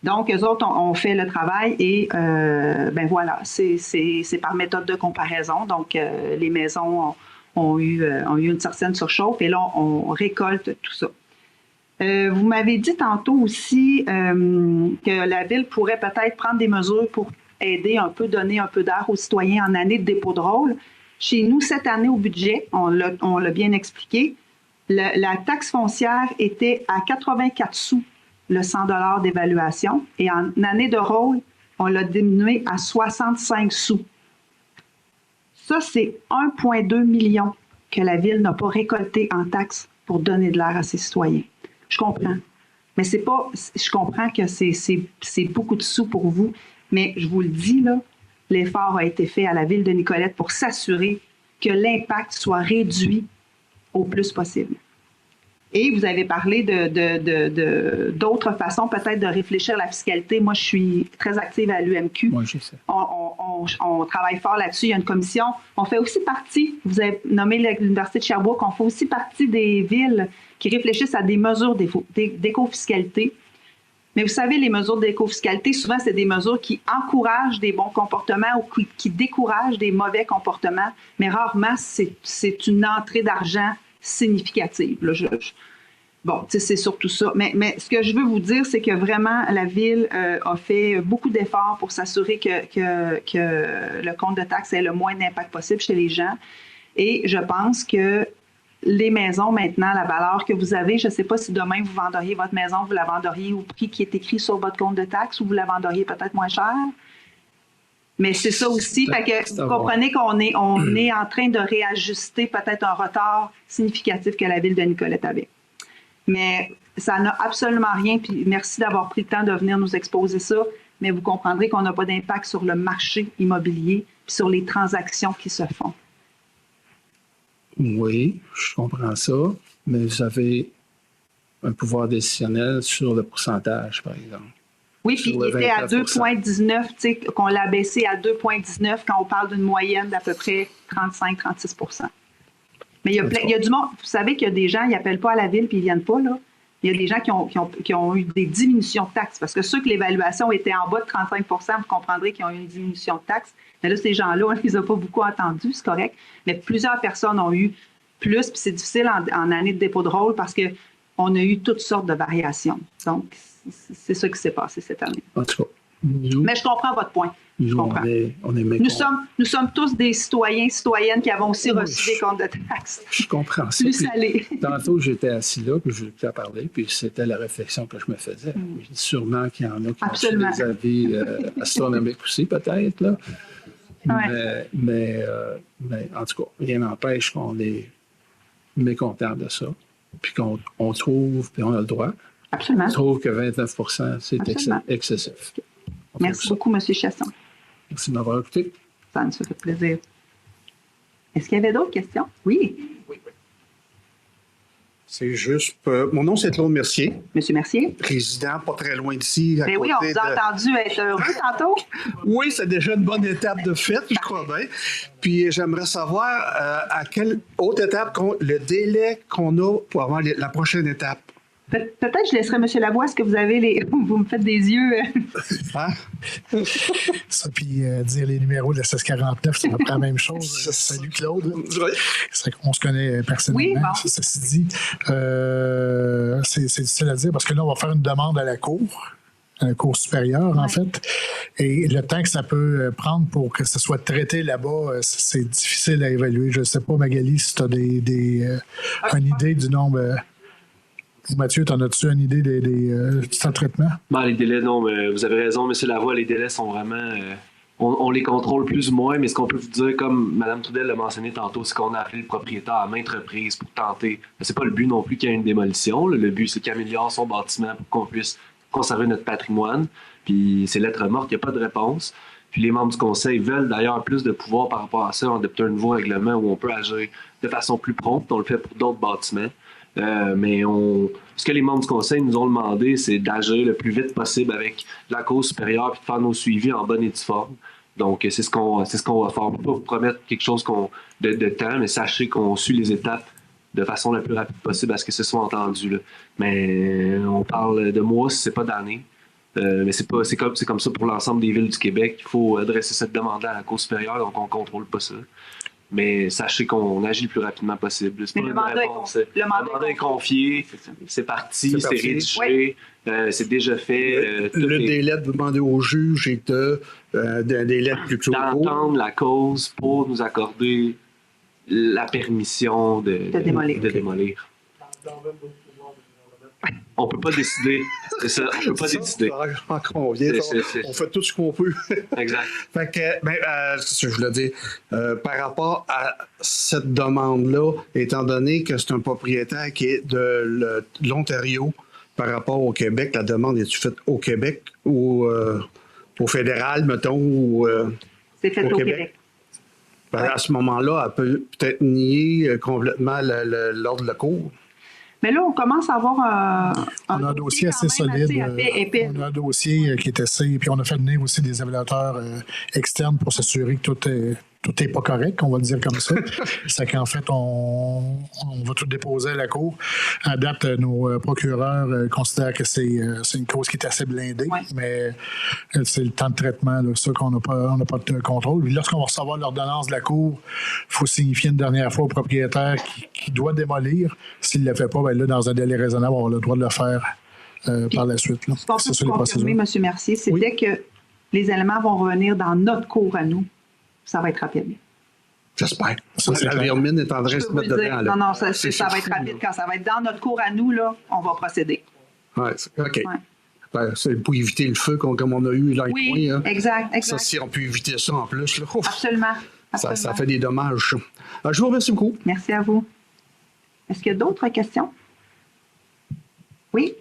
Donc, eux autres ont fait le travail et, ben voilà, c'est par méthode de comparaison. Donc, les maisons ont eu une certaine surchauffe et là, on récolte tout ça. Vous m'avez dit tantôt aussi que la Ville pourrait peut-être prendre des mesures pour aider un peu, donner un peu d'air aux citoyens en année de dépôt de rôle. Chez nous, cette année au budget, on l'a bien expliqué, la taxe foncière était à 84 sous le 100 $ d'évaluation et en année de rôle, on l'a diminué à 65 sous. Ça, c'est 1,2 million que la Ville n'a pas récolté en taxes pour donner de l'air à ses citoyens. Je comprends. Mais c'est pas. Je comprends que c'est beaucoup de sous pour vous, mais je vous le dis, là, l'effort a été fait à la Ville de Nicolette pour s'assurer que l'impact soit réduit au plus possible. Et vous avez parlé d'autres façons peut-être de réfléchir à la fiscalité. Moi, je suis très active à l'UMQ. Oui, je sais. On travaille fort là-dessus. Il y a une commission. On fait aussi partie, vous avez nommé l'Université de Sherbrooke, on fait aussi partie des villes qui réfléchissent à des mesures d'éco-fiscalité. Mais vous savez, les mesures d'éco-fiscalité, souvent, c'est des mesures qui encouragent des bons comportements ou qui découragent des mauvais comportements. Mais rarement, c'est une entrée d'argent significative. Là, bon, c'est surtout ça. Mais ce que je veux vous dire, c'est que vraiment, la Ville a fait beaucoup d'efforts pour s'assurer que le compte de taxes ait le moins d'impact possible chez les gens. Et je pense que les maisons, maintenant, la valeur que vous avez, je ne sais pas si demain vous vendriez votre maison, vous la vendriez au prix qui est écrit sur votre compte de taxes ou vous la vendriez peut-être moins cher. Mais c'est ça aussi, fait que vous comprenez qu'on est en train de réajuster peut-être un retard significatif que la Ville de Nicolette avait. Mais ça n'a absolument rien, puis merci d'avoir pris le temps de venir nous exposer ça, mais vous comprendrez qu'on n'a pas d'impact sur le marché immobilier puis sur les transactions qui se font. Oui, je comprends ça, mais vous avez un pouvoir décisionnel sur le pourcentage, par exemple. Oui, puis il était à 2,19, tu sais, qu'on l'a baissé à 2,19 quand on parle d'une moyenne d'à peu près 35-36 %. Mais il y a du monde, vous savez qu'il y a des gens, ils n'appellent pas à la Ville puis ils ne viennent pas, là. Il y a des gens qui ont eu des diminutions de taxes, parce que ceux que l'évaluation était en bas de 35 %, vous comprendrez qu'ils ont eu une diminution de taxes. Mais là, ces gens-là, on ne les a pas beaucoup entendus, c'est correct. Mais plusieurs personnes ont eu plus, puis c'est difficile en année de dépôt de rôle parce qu'on a eu toutes sortes de variations. Donc, c'est ça qui s'est passé cette année. En tout cas, mais je comprends votre point. Je comprends. On est nous sommes tous des citoyennes qui avons aussi reçu des comptes de taxes. Je comprends ça. Plus salés. Tantôt, j'étais assis là, puis je t'ai parlé, puis c'était la réflexion que je me faisais. Sûrement qu'il y en a qui Absolument. ont des avis astronomiques aussi, peut-être, là. Ouais. Mais en tout cas, rien n'empêche qu'on est mécontent de ça, puis qu'on trouve, puis on a le droit. Absolument. On trouve que 29 % c'est excessif. Merci beaucoup, M. Chasson. Merci de m'avoir écouté. Ça nous fait plaisir. Est-ce qu'il y avait d'autres questions? Oui. C'est juste. Mon nom, c'est Claude Mercier. Monsieur Mercier. Président, pas très loin d'ici. Ben oui, on vous a entendu être heureux tantôt. Oui, c'est déjà une bonne étape de fête, je crois bien. Puis j'aimerais savoir à quelle autre étape, le délai qu'on a pour avoir la prochaine étape. Peut-être je laisserai M. Lavoie, est-ce que vous avez vous me faites des yeux. Hein? Ça, puis dire les numéros de la 1649, c'est à peu près la même chose. Salut Claude. Oui. On se connaît personnellement, oui, bon. Ceci dit. C'est difficile à dire parce que là, on va faire une demande à la Cour supérieure, en fait. Et le temps que ça peut prendre pour que ça soit traité là-bas, c'est difficile à évaluer. Je ne sais pas, Magali, si tu as une idée du nombre... Mathieu, t'en as-tu une idée du temps de traitement? Les délais, non, mais vous avez raison, M. Lavoie, les délais sont vraiment... on les contrôle plus ou moins, mais ce qu'on peut vous dire, comme Mme Trudel l'a mentionné tantôt, c'est qu'on a appelé le propriétaire à maintes reprises pour tenter... C'est pas le but non plus qu'il y ait une démolition. Là. Le but, c'est qu'il améliore son bâtiment pour qu'on puisse conserver notre patrimoine. Puis c'est lettre morte, il n'y a pas de réponse. Puis les membres du conseil veulent d'ailleurs plus de pouvoir par rapport à ça, en adoptant un nouveau règlement où on peut agir de façon plus prompte. On le fait pour d'autres bâtiments. Mais ce que les membres du conseil nous ont demandé, c'est d'agir le plus vite possible avec la Cour supérieure et de faire nos suivis en bonne et due forme. Donc, c'est ce qu'on va faire. On ne peut pas vous promettre quelque chose de temps, mais sachez qu'on suit les étapes de façon la plus rapide possible à ce que ce soit entendu. Là. Mais on parle de mois si ce n'est pas d'années. Mais c'est comme ça pour l'ensemble des villes du Québec. Il faut adresser cette demande-là à la Cour supérieure, donc on ne contrôle pas ça. Mais sachez qu'on agit le plus rapidement possible. C'est pas une réponse. Le mandat est confié, c'est parti, c'est rédigé, c'est déjà fait. Le délai de demander au juge est d'un délai plutôt court. D'entendre la cause pour nous accorder la permission de démolir. On ne peut pas décider. C'est ça, on ne peut pas décider. On fait tout ce qu'on peut. Exact. Fait que, ce que je voulais dire, par rapport à cette demande-là, étant donné que c'est un propriétaire qui est de l'Ontario par rapport au Québec, la demande est-tu faite au Québec ou au fédéral, mettons? C'est fait au Québec. À ce moment-là, elle peut peut-être nier complètement l'ordre de la Cour. Mais là, on commence à avoir on a un dossier assez solide. On a un dossier qui est assez... Puis on a fait venir aussi des évaluateurs externes pour s'assurer que tout est tout n'est pas correct, on va le dire comme ça. C'est qu'en fait, on va tout déposer à la Cour. À date, nos procureurs considèrent que c'est une cause qui est assez blindée, mais c'est le temps de traitement, là, ça qu'on n'a pas de contrôle. Puis lorsqu'on va recevoir l'ordonnance de la Cour, il faut signifier une dernière fois au propriétaire qui doit démolir. S'il ne le fait pas, bien là, dans un délai raisonnable, on va avoir le droit de le faire par la suite. Là. Ce qu'on peut confirmer, M. Mercier, c'est dès que les éléments vont revenir dans notre cours à nous, ça va être rapide. J'espère. La Virmine est en train de se mettre dedans. Là. Non, ça va être rapide. Quand ça va être dans notre cours à nous, là, on va procéder. Oui, OK. Ouais. C'est pour éviter le feu comme on a eu l'an dernier. Oui, exact. Ça, si on peut éviter ça en plus. Là. Absolument. Ça fait des dommages. Je vous remercie beaucoup. Merci à vous. Est-ce qu'il y a d'autres questions? Oui?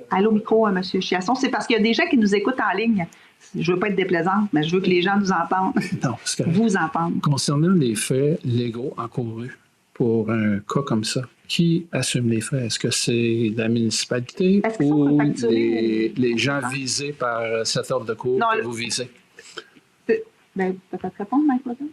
Allô, micro, M. Chiasson. C'est parce qu'il y a des gens qui nous écoutent en ligne. Je ne veux pas être déplaisante, mais je veux que les gens nous entendent. Non, c'est correct. Vous entendent. Concernant les frais légaux encourus pour un cas comme ça, qui assume les frais? Est-ce que c'est la municipalité ou les gens visés par cette offre de cours que vous visez? Peut-être répondre, Mike Watson?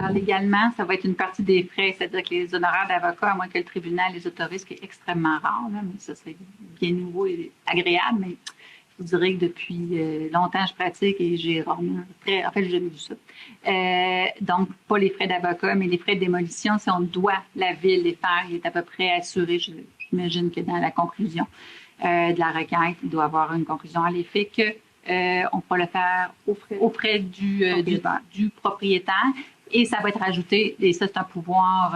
Alors, légalement, ça va être une partie des frais, c'est-à-dire que les honoraires d'avocat, à moins que le tribunal les autorise, ce qui est extrêmement rare, là, mais ça serait bien nouveau et agréable, mais je vous dirais que depuis longtemps, je pratique et j'ai rarement, j'ai jamais vu ça. Donc, pas les frais d'avocat, mais les frais de démolition, si on doit la ville les faire, il est à peu près assuré, j'imagine que dans la conclusion de la requête, il doit y avoir une conclusion à l'effet que on pourra le faire aux frais du propriétaire. Et ça va être ajouté, et ça, c'est un pouvoir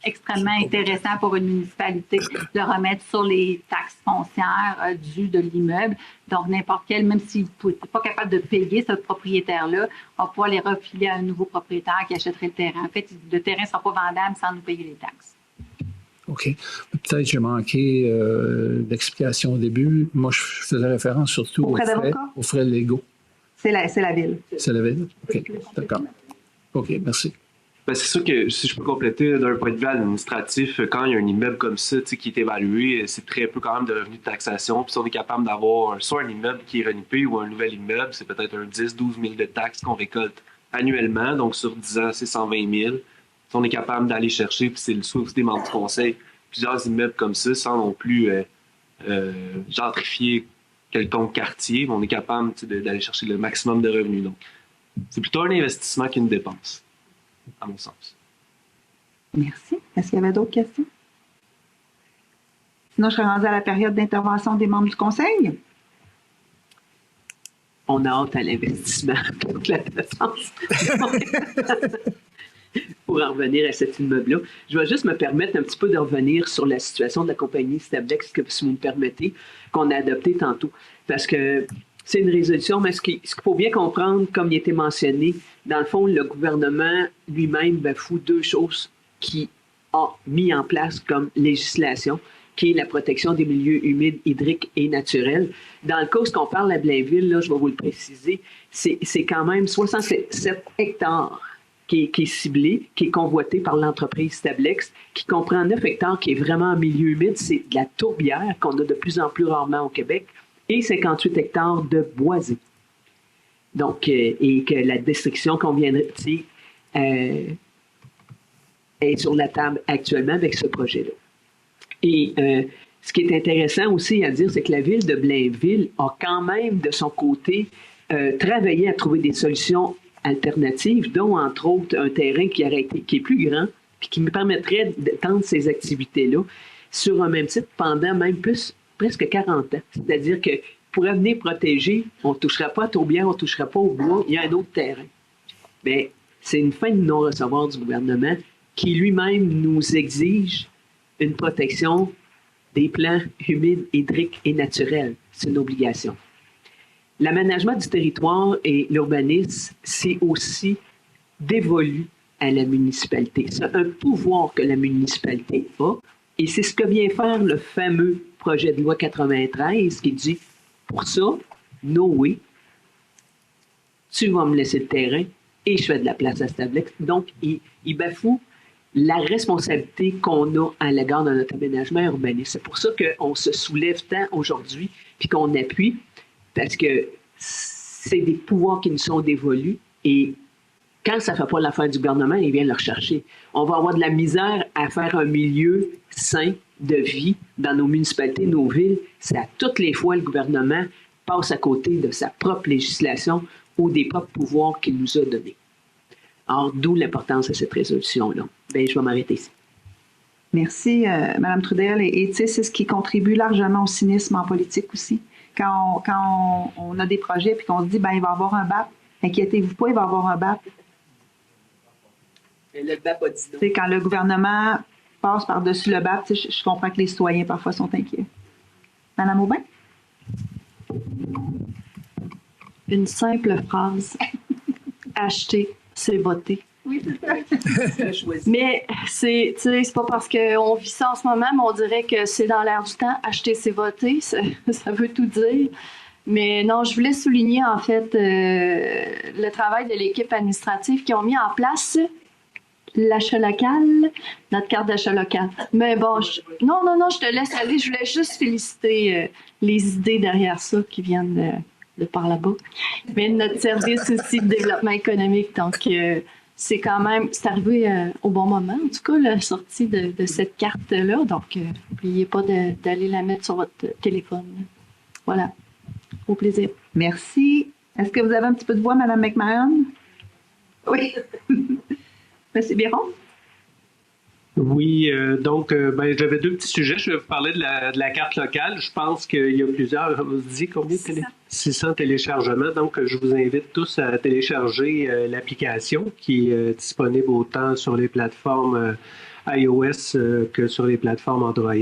extrêmement intéressant pour une municipalité de remettre sur les taxes foncières dues de l'immeuble. Donc, n'importe quel, même s'il n'est pas capable de payer ce propriétaire-là, on va pouvoir les refiler à un nouveau propriétaire qui achèterait le terrain. En fait, le terrain ne sera pas vendable sans nous payer les taxes. OK. Peut-être j'ai manqué l'explication au début. Moi, je faisais référence surtout aux frais légaux. C'est la ville. C'est la ville? OK. D'accord. OK, merci. Ben, c'est sûr que si je peux compléter d'un point de vue administratif, quand il y a un immeuble comme ça qui est évalué, c'est très peu quand même de revenus de taxation. Puis si on est capable d'avoir soit un immeuble qui est renippé ou un nouvel immeuble, c'est peut-être un 10-12 000 de taxes qu'on récolte annuellement. Donc sur 10 ans, c'est 120 000. Si on est capable d'aller chercher, puis c'est le souhait des membres du conseil, plusieurs immeubles comme ça, sans non plus gentrifier quelconque quartier, mais on est capable d'aller chercher le maximum de revenus. Donc, c'est plutôt un investissement qu'une dépense, à mon sens. Merci. Est-ce qu'il y avait d'autres questions? Sinon, je serais rendue à la période d'intervention des membres du conseil. On a hâte à l'investissement pour la défense. Pour en revenir à cet immeuble-là, je vais juste me permettre un petit peu de revenir sur la situation de la compagnie Stablex, si vous me permettez, qu'on a adoptée tantôt. Parce que c'est une résolution, mais ce qu'il faut bien comprendre, comme il a été mentionné, dans le fond, le gouvernement lui-même bafoue deux choses qu'il a mis en place comme législation, qui est la protection des milieux humides, hydriques et naturels. Dans le cas où on parle à Blainville, là, je vais vous le préciser, c'est quand même 67 hectares qui est ciblé, qui est convoité par l'entreprise Stablex, qui comprend 9 hectares qui est vraiment en milieu humide. C'est de la tourbière qu'on a de plus en plus rarement au Québec, et 58 hectares de boisés. Donc, et que la destruction qu'on vient de est sur la table actuellement avec ce projet-là. Et ce qui est intéressant aussi à dire, c'est que la ville de Blainville a quand même, de son côté, travaillé à trouver des solutions alternatives, dont, entre autres, un terrain qui est plus grand et qui me permettrait d'étendre ces activités-là sur un même site pendant même presque 40 ans. C'est-à-dire que pour venir protéger, on ne touchera pas à tourbière, on ne touchera pas au bois, il y a un autre terrain. Bien, c'est une fin de non-recevoir du gouvernement qui lui-même nous exige une protection des plans humides, hydriques et naturels. C'est une obligation. L'aménagement du territoire et l'urbanisme, c'est aussi dévolu à la municipalité. C'est un pouvoir que la municipalité a, et c'est ce que vient faire le fameux projet de loi 93 qui dit, pour ça, no way, tu vas me laisser le terrain et je fais de la place à Stablex. Donc, il bafoue la responsabilité qu'on a à l'égard de notre aménagement urbain. C'est pour ça qu'on se soulève tant aujourd'hui puis qu'on appuie, parce que c'est des pouvoirs qui nous sont dévolus et Quand ça ne fait pas l'affaire du gouvernement, ils viennent le rechercher. On va avoir de la misère à faire un milieu sain de vie dans nos municipalités, nos villes. C'est à toutes les fois le gouvernement passe à côté de sa propre législation ou des propres pouvoirs qu'il nous a donnés. Alors, d'où l'importance de cette résolution-là. Bien, je vais m'arrêter ici. Merci, Mme Trudel. Et tu sais, c'est ce qui contribue largement au cynisme en politique aussi. Quand on a des projets et qu'on se dit, ben il va y avoir un BAP, inquiétez-vous pas, il va y avoir un BAP. Et le BAP a dit non. Quand le gouvernement passe par-dessus le BAP, je comprends que les citoyens parfois sont inquiets. Mme Aubin? Une simple phrase. Acheter, c'est voter. Oui, c'est ça. Mais c'est pas parce qu'on vit ça en ce moment, mais on dirait que c'est dans l'air du temps. Acheter, c'est voter. Ça veut tout dire. Mais non, je voulais souligner en fait le travail de l'équipe administrative qui ont mis en place l'achat local, notre carte d'achat local. Mais bon, non, je te laisse aller. Je voulais juste féliciter les idées derrière ça qui viennent de par là-bas. Mais notre service aussi de développement économique, donc c'est arrivé au bon moment, en tout cas, la sortie de cette carte-là. Donc, n'oubliez pas d'aller la mettre sur votre téléphone. Voilà. Au plaisir. Merci. Est-ce que vous avez un petit peu de voix, Mme McMahon? Oui. Monsieur Biron? Oui, donc, j'avais deux petits sujets. Je vais vous parler de la carte locale. Je pense qu'il y a plusieurs, vous dit combien? 600 téléchargements. Donc, je vous invite tous à télécharger l'application qui est disponible autant sur les plateformes iOS que sur les plateformes Android.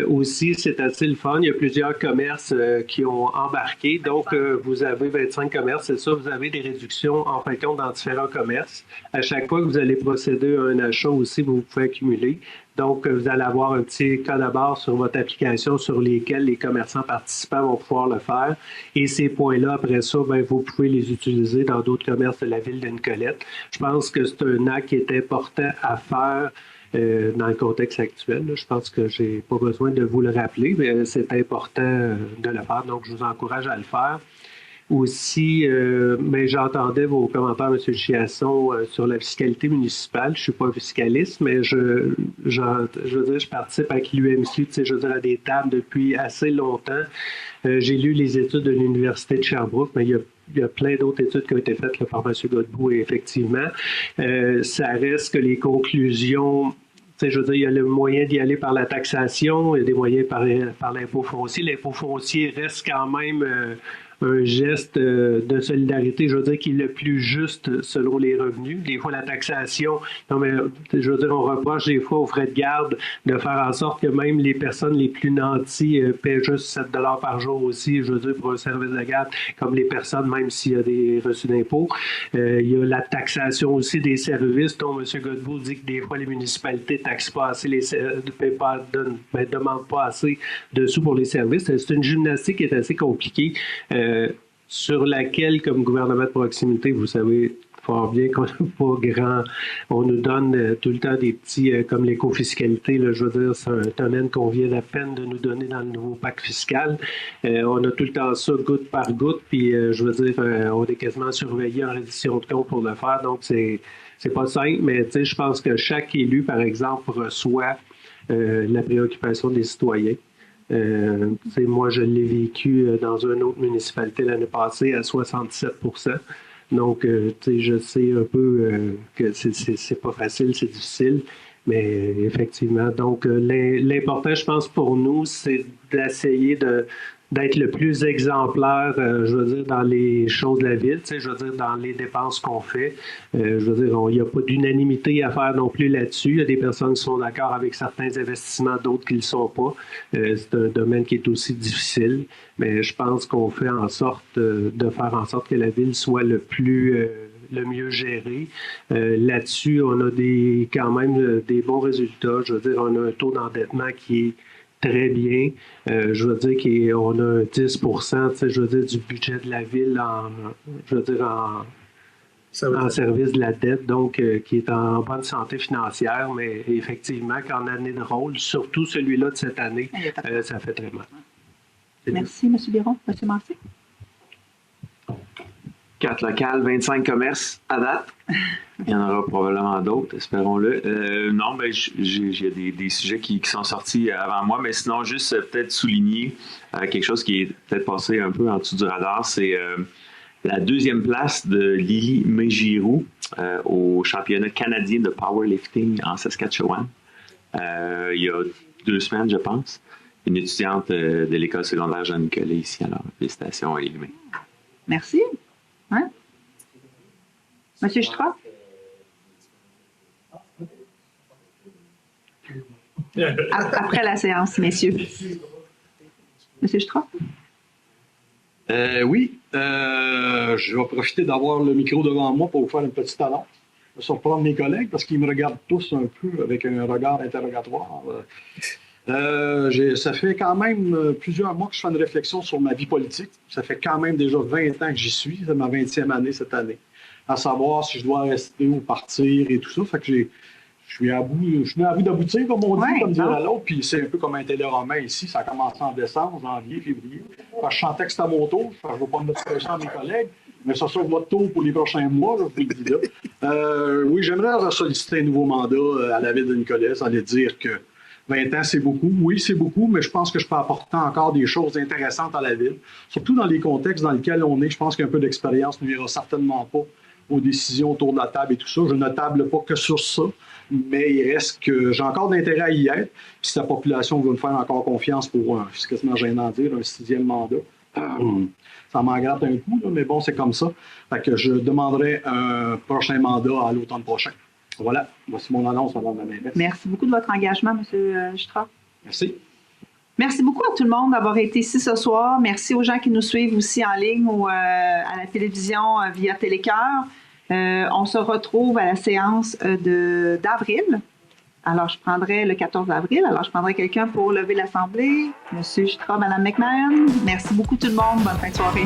Aussi, c'est assez le fun. Il y a plusieurs commerces qui ont embarqué. Donc, vous avez 25 commerces, c'est ça. Vous avez des réductions en fin de compte dans différents commerces. À chaque fois que vous allez procéder à un achat aussi, vous pouvez accumuler. Donc, vous allez avoir un petit code à barre sur votre application sur lesquels les commerçants participants vont pouvoir le faire. Et ces points-là, après ça, vous pouvez les utiliser dans d'autres commerces de la ville de Nicolette. Je pense que c'est un acte qui est important à faire dans le contexte actuel. Je pense que je n'ai pas besoin de vous le rappeler, mais c'est important de le faire. Donc, je vous encourage à le faire. Aussi, j'entendais vos commentaires, M. Chiasson, sur la fiscalité municipale. Je ne suis pas fiscaliste, mais je veux dire, je participe avec l'UMQ, je veux dire, à des tables depuis assez longtemps. J'ai lu les études de l'Université de Sherbrooke, mais il y a plein d'autres études qui ont été faites là, par M. Godbout, et effectivement, ça reste que les conclusions... je veux dire, il y a le moyen d'y aller par la taxation, il y a des moyens par l'impôt foncier. L'impôt foncier reste quand même un geste de solidarité, je veux dire, qui est le plus juste selon les revenus. Des fois, la taxation, je veux dire, on reproche des fois aux frais de garde de faire en sorte que même les personnes les plus nantis paient juste 7 $ par jour aussi, je veux dire, pour un service de garde, comme les personnes, même s'il y a des reçus d'impôts. Il y a la taxation aussi des services, dont M. Godbout dit que des fois, les municipalités ne taxent pas assez, ne demandent pas assez de sous pour les services. C'est une gymnastique qui est assez compliquée. Sur laquelle, comme gouvernement de proximité, vous savez fort bien qu'on n'a pas grand... On nous donne tout le temps des petits, comme l'écofiscalité, je veux dire, c'est un domaine qu'on vient à peine de nous donner dans le nouveau pacte fiscal. On a tout le temps ça, goutte par goutte, puis je veux dire, on est quasiment surveillé en reddition de compte pour le faire, donc c'est pas simple, mais je pense que chaque élu, par exemple, reçoit la préoccupation des citoyens. Moi, je l'ai vécu dans une autre municipalité l'année passée à 67%. Donc, je sais un peu que c'est pas facile, c'est difficile, mais effectivement. Donc, l'important, je pense, pour nous, c'est d'essayer d'être le plus exemplaire, je veux dire, dans les choses de la ville, je veux dire, dans les dépenses qu'on fait. Je veux dire, il n'y a pas d'unanimité à faire non plus là-dessus. Il y a des personnes qui sont d'accord avec certains investissements, d'autres qui ne le sont pas. C'est un domaine qui est aussi difficile, mais je pense qu'on fait en sorte de faire en sorte que la ville soit le mieux gérée. Là-dessus, on a quand même des bons résultats. Je veux dire, on a un taux d'endettement qui est très bien. Je veux dire qu'on a un 10%, je veux dire, du budget de la ville en service de la dette, donc qui est en bonne santé financière, mais effectivement, qu'en année de rôle, surtout celui-là de cette année, ça fait très mal. Merci, M. Biron. M. Massé? 4 locales, 25 commerces à date. Il y en aura probablement d'autres, espérons-le. Non, mais il y a des sujets qui sont sortis avant moi, mais sinon, juste peut-être souligner quelque chose qui est peut-être passé un peu en dessous du radar, c'est la 2e place de Lily Mejirou au championnat canadien de powerlifting en Saskatchewan. Il y a 2 semaines, je pense. Une étudiante de l'école secondaire Jean-Nicolas ici. Alors, félicitations à Lily. Merci. Hein? Monsieur Strauss? Après la séance, messieurs. Monsieur Strauss? Oui. Je vais profiter d'avoir le micro devant moi pour vous faire une petite annonce. Je vais surprendre mes collègues parce qu'ils me regardent tous un peu avec un regard interrogatoire. Ça fait quand même plusieurs mois que je fais une réflexion sur ma vie politique. Ça fait quand même déjà 20 ans que j'y suis. C'est ma 20e année cette année. À savoir si je dois rester ou partir et tout ça. Fait que je suis à bout d'aboutir, comme on dit, comme dirait l'autre. Puis c'est un peu comme un téléroman ici. Ça a commencé en décembre, janvier, février. Fait que je sentais que c'était à mon tour. Je ne vais pas me mettre pression à mes collègues. Mais ça sera votre tour pour les prochains mois, là, je vous le dis là. Oui, j'aimerais solliciter un nouveau mandat à la ville de Nicolet. Ça allait dire que 20 ans, c'est beaucoup. Oui, c'est beaucoup, mais je pense que je peux apporter encore des choses intéressantes à la ville. Surtout dans les contextes dans lesquels on est. Je pense qu'un peu d'expérience ne nuira certainement pas aux décisions autour de la table et tout ça. Je ne table pas que sur ça, mais il reste que j'ai encore d'intérêt à y être. Puis si la population veut me faire encore confiance pour c'est quasiment gênant de dire, un 6e mandat, ça m'en gratte un coup, là, mais bon, c'est comme ça. Fait que je demanderai un prochain mandat à l'automne prochain. Voilà, voici mon annonce, Madame la mairesse. Merci beaucoup de votre engagement, M. Strauss. Merci. Merci beaucoup à tout le monde d'avoir été ici ce soir. Merci aux gens qui nous suivent aussi en ligne ou à la télévision via Télécœur. On se retrouve à la séance d'avril. Alors, je prendrai le 14 avril. Alors, je prendrai quelqu'un pour lever l'Assemblée. M. Strauss, Mme McMahon. Merci beaucoup tout le monde. Bonne fin de soirée.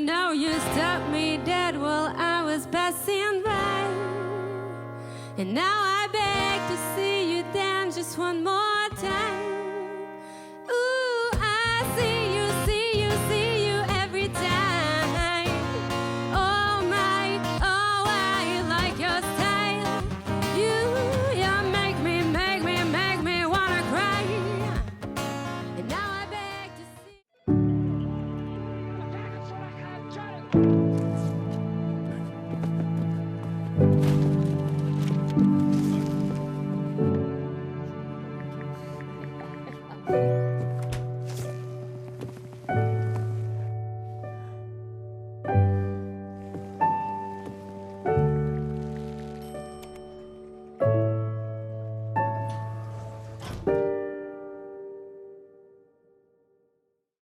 know you stopped me dead while I was passing by. And now I beg to see you dance just one more time.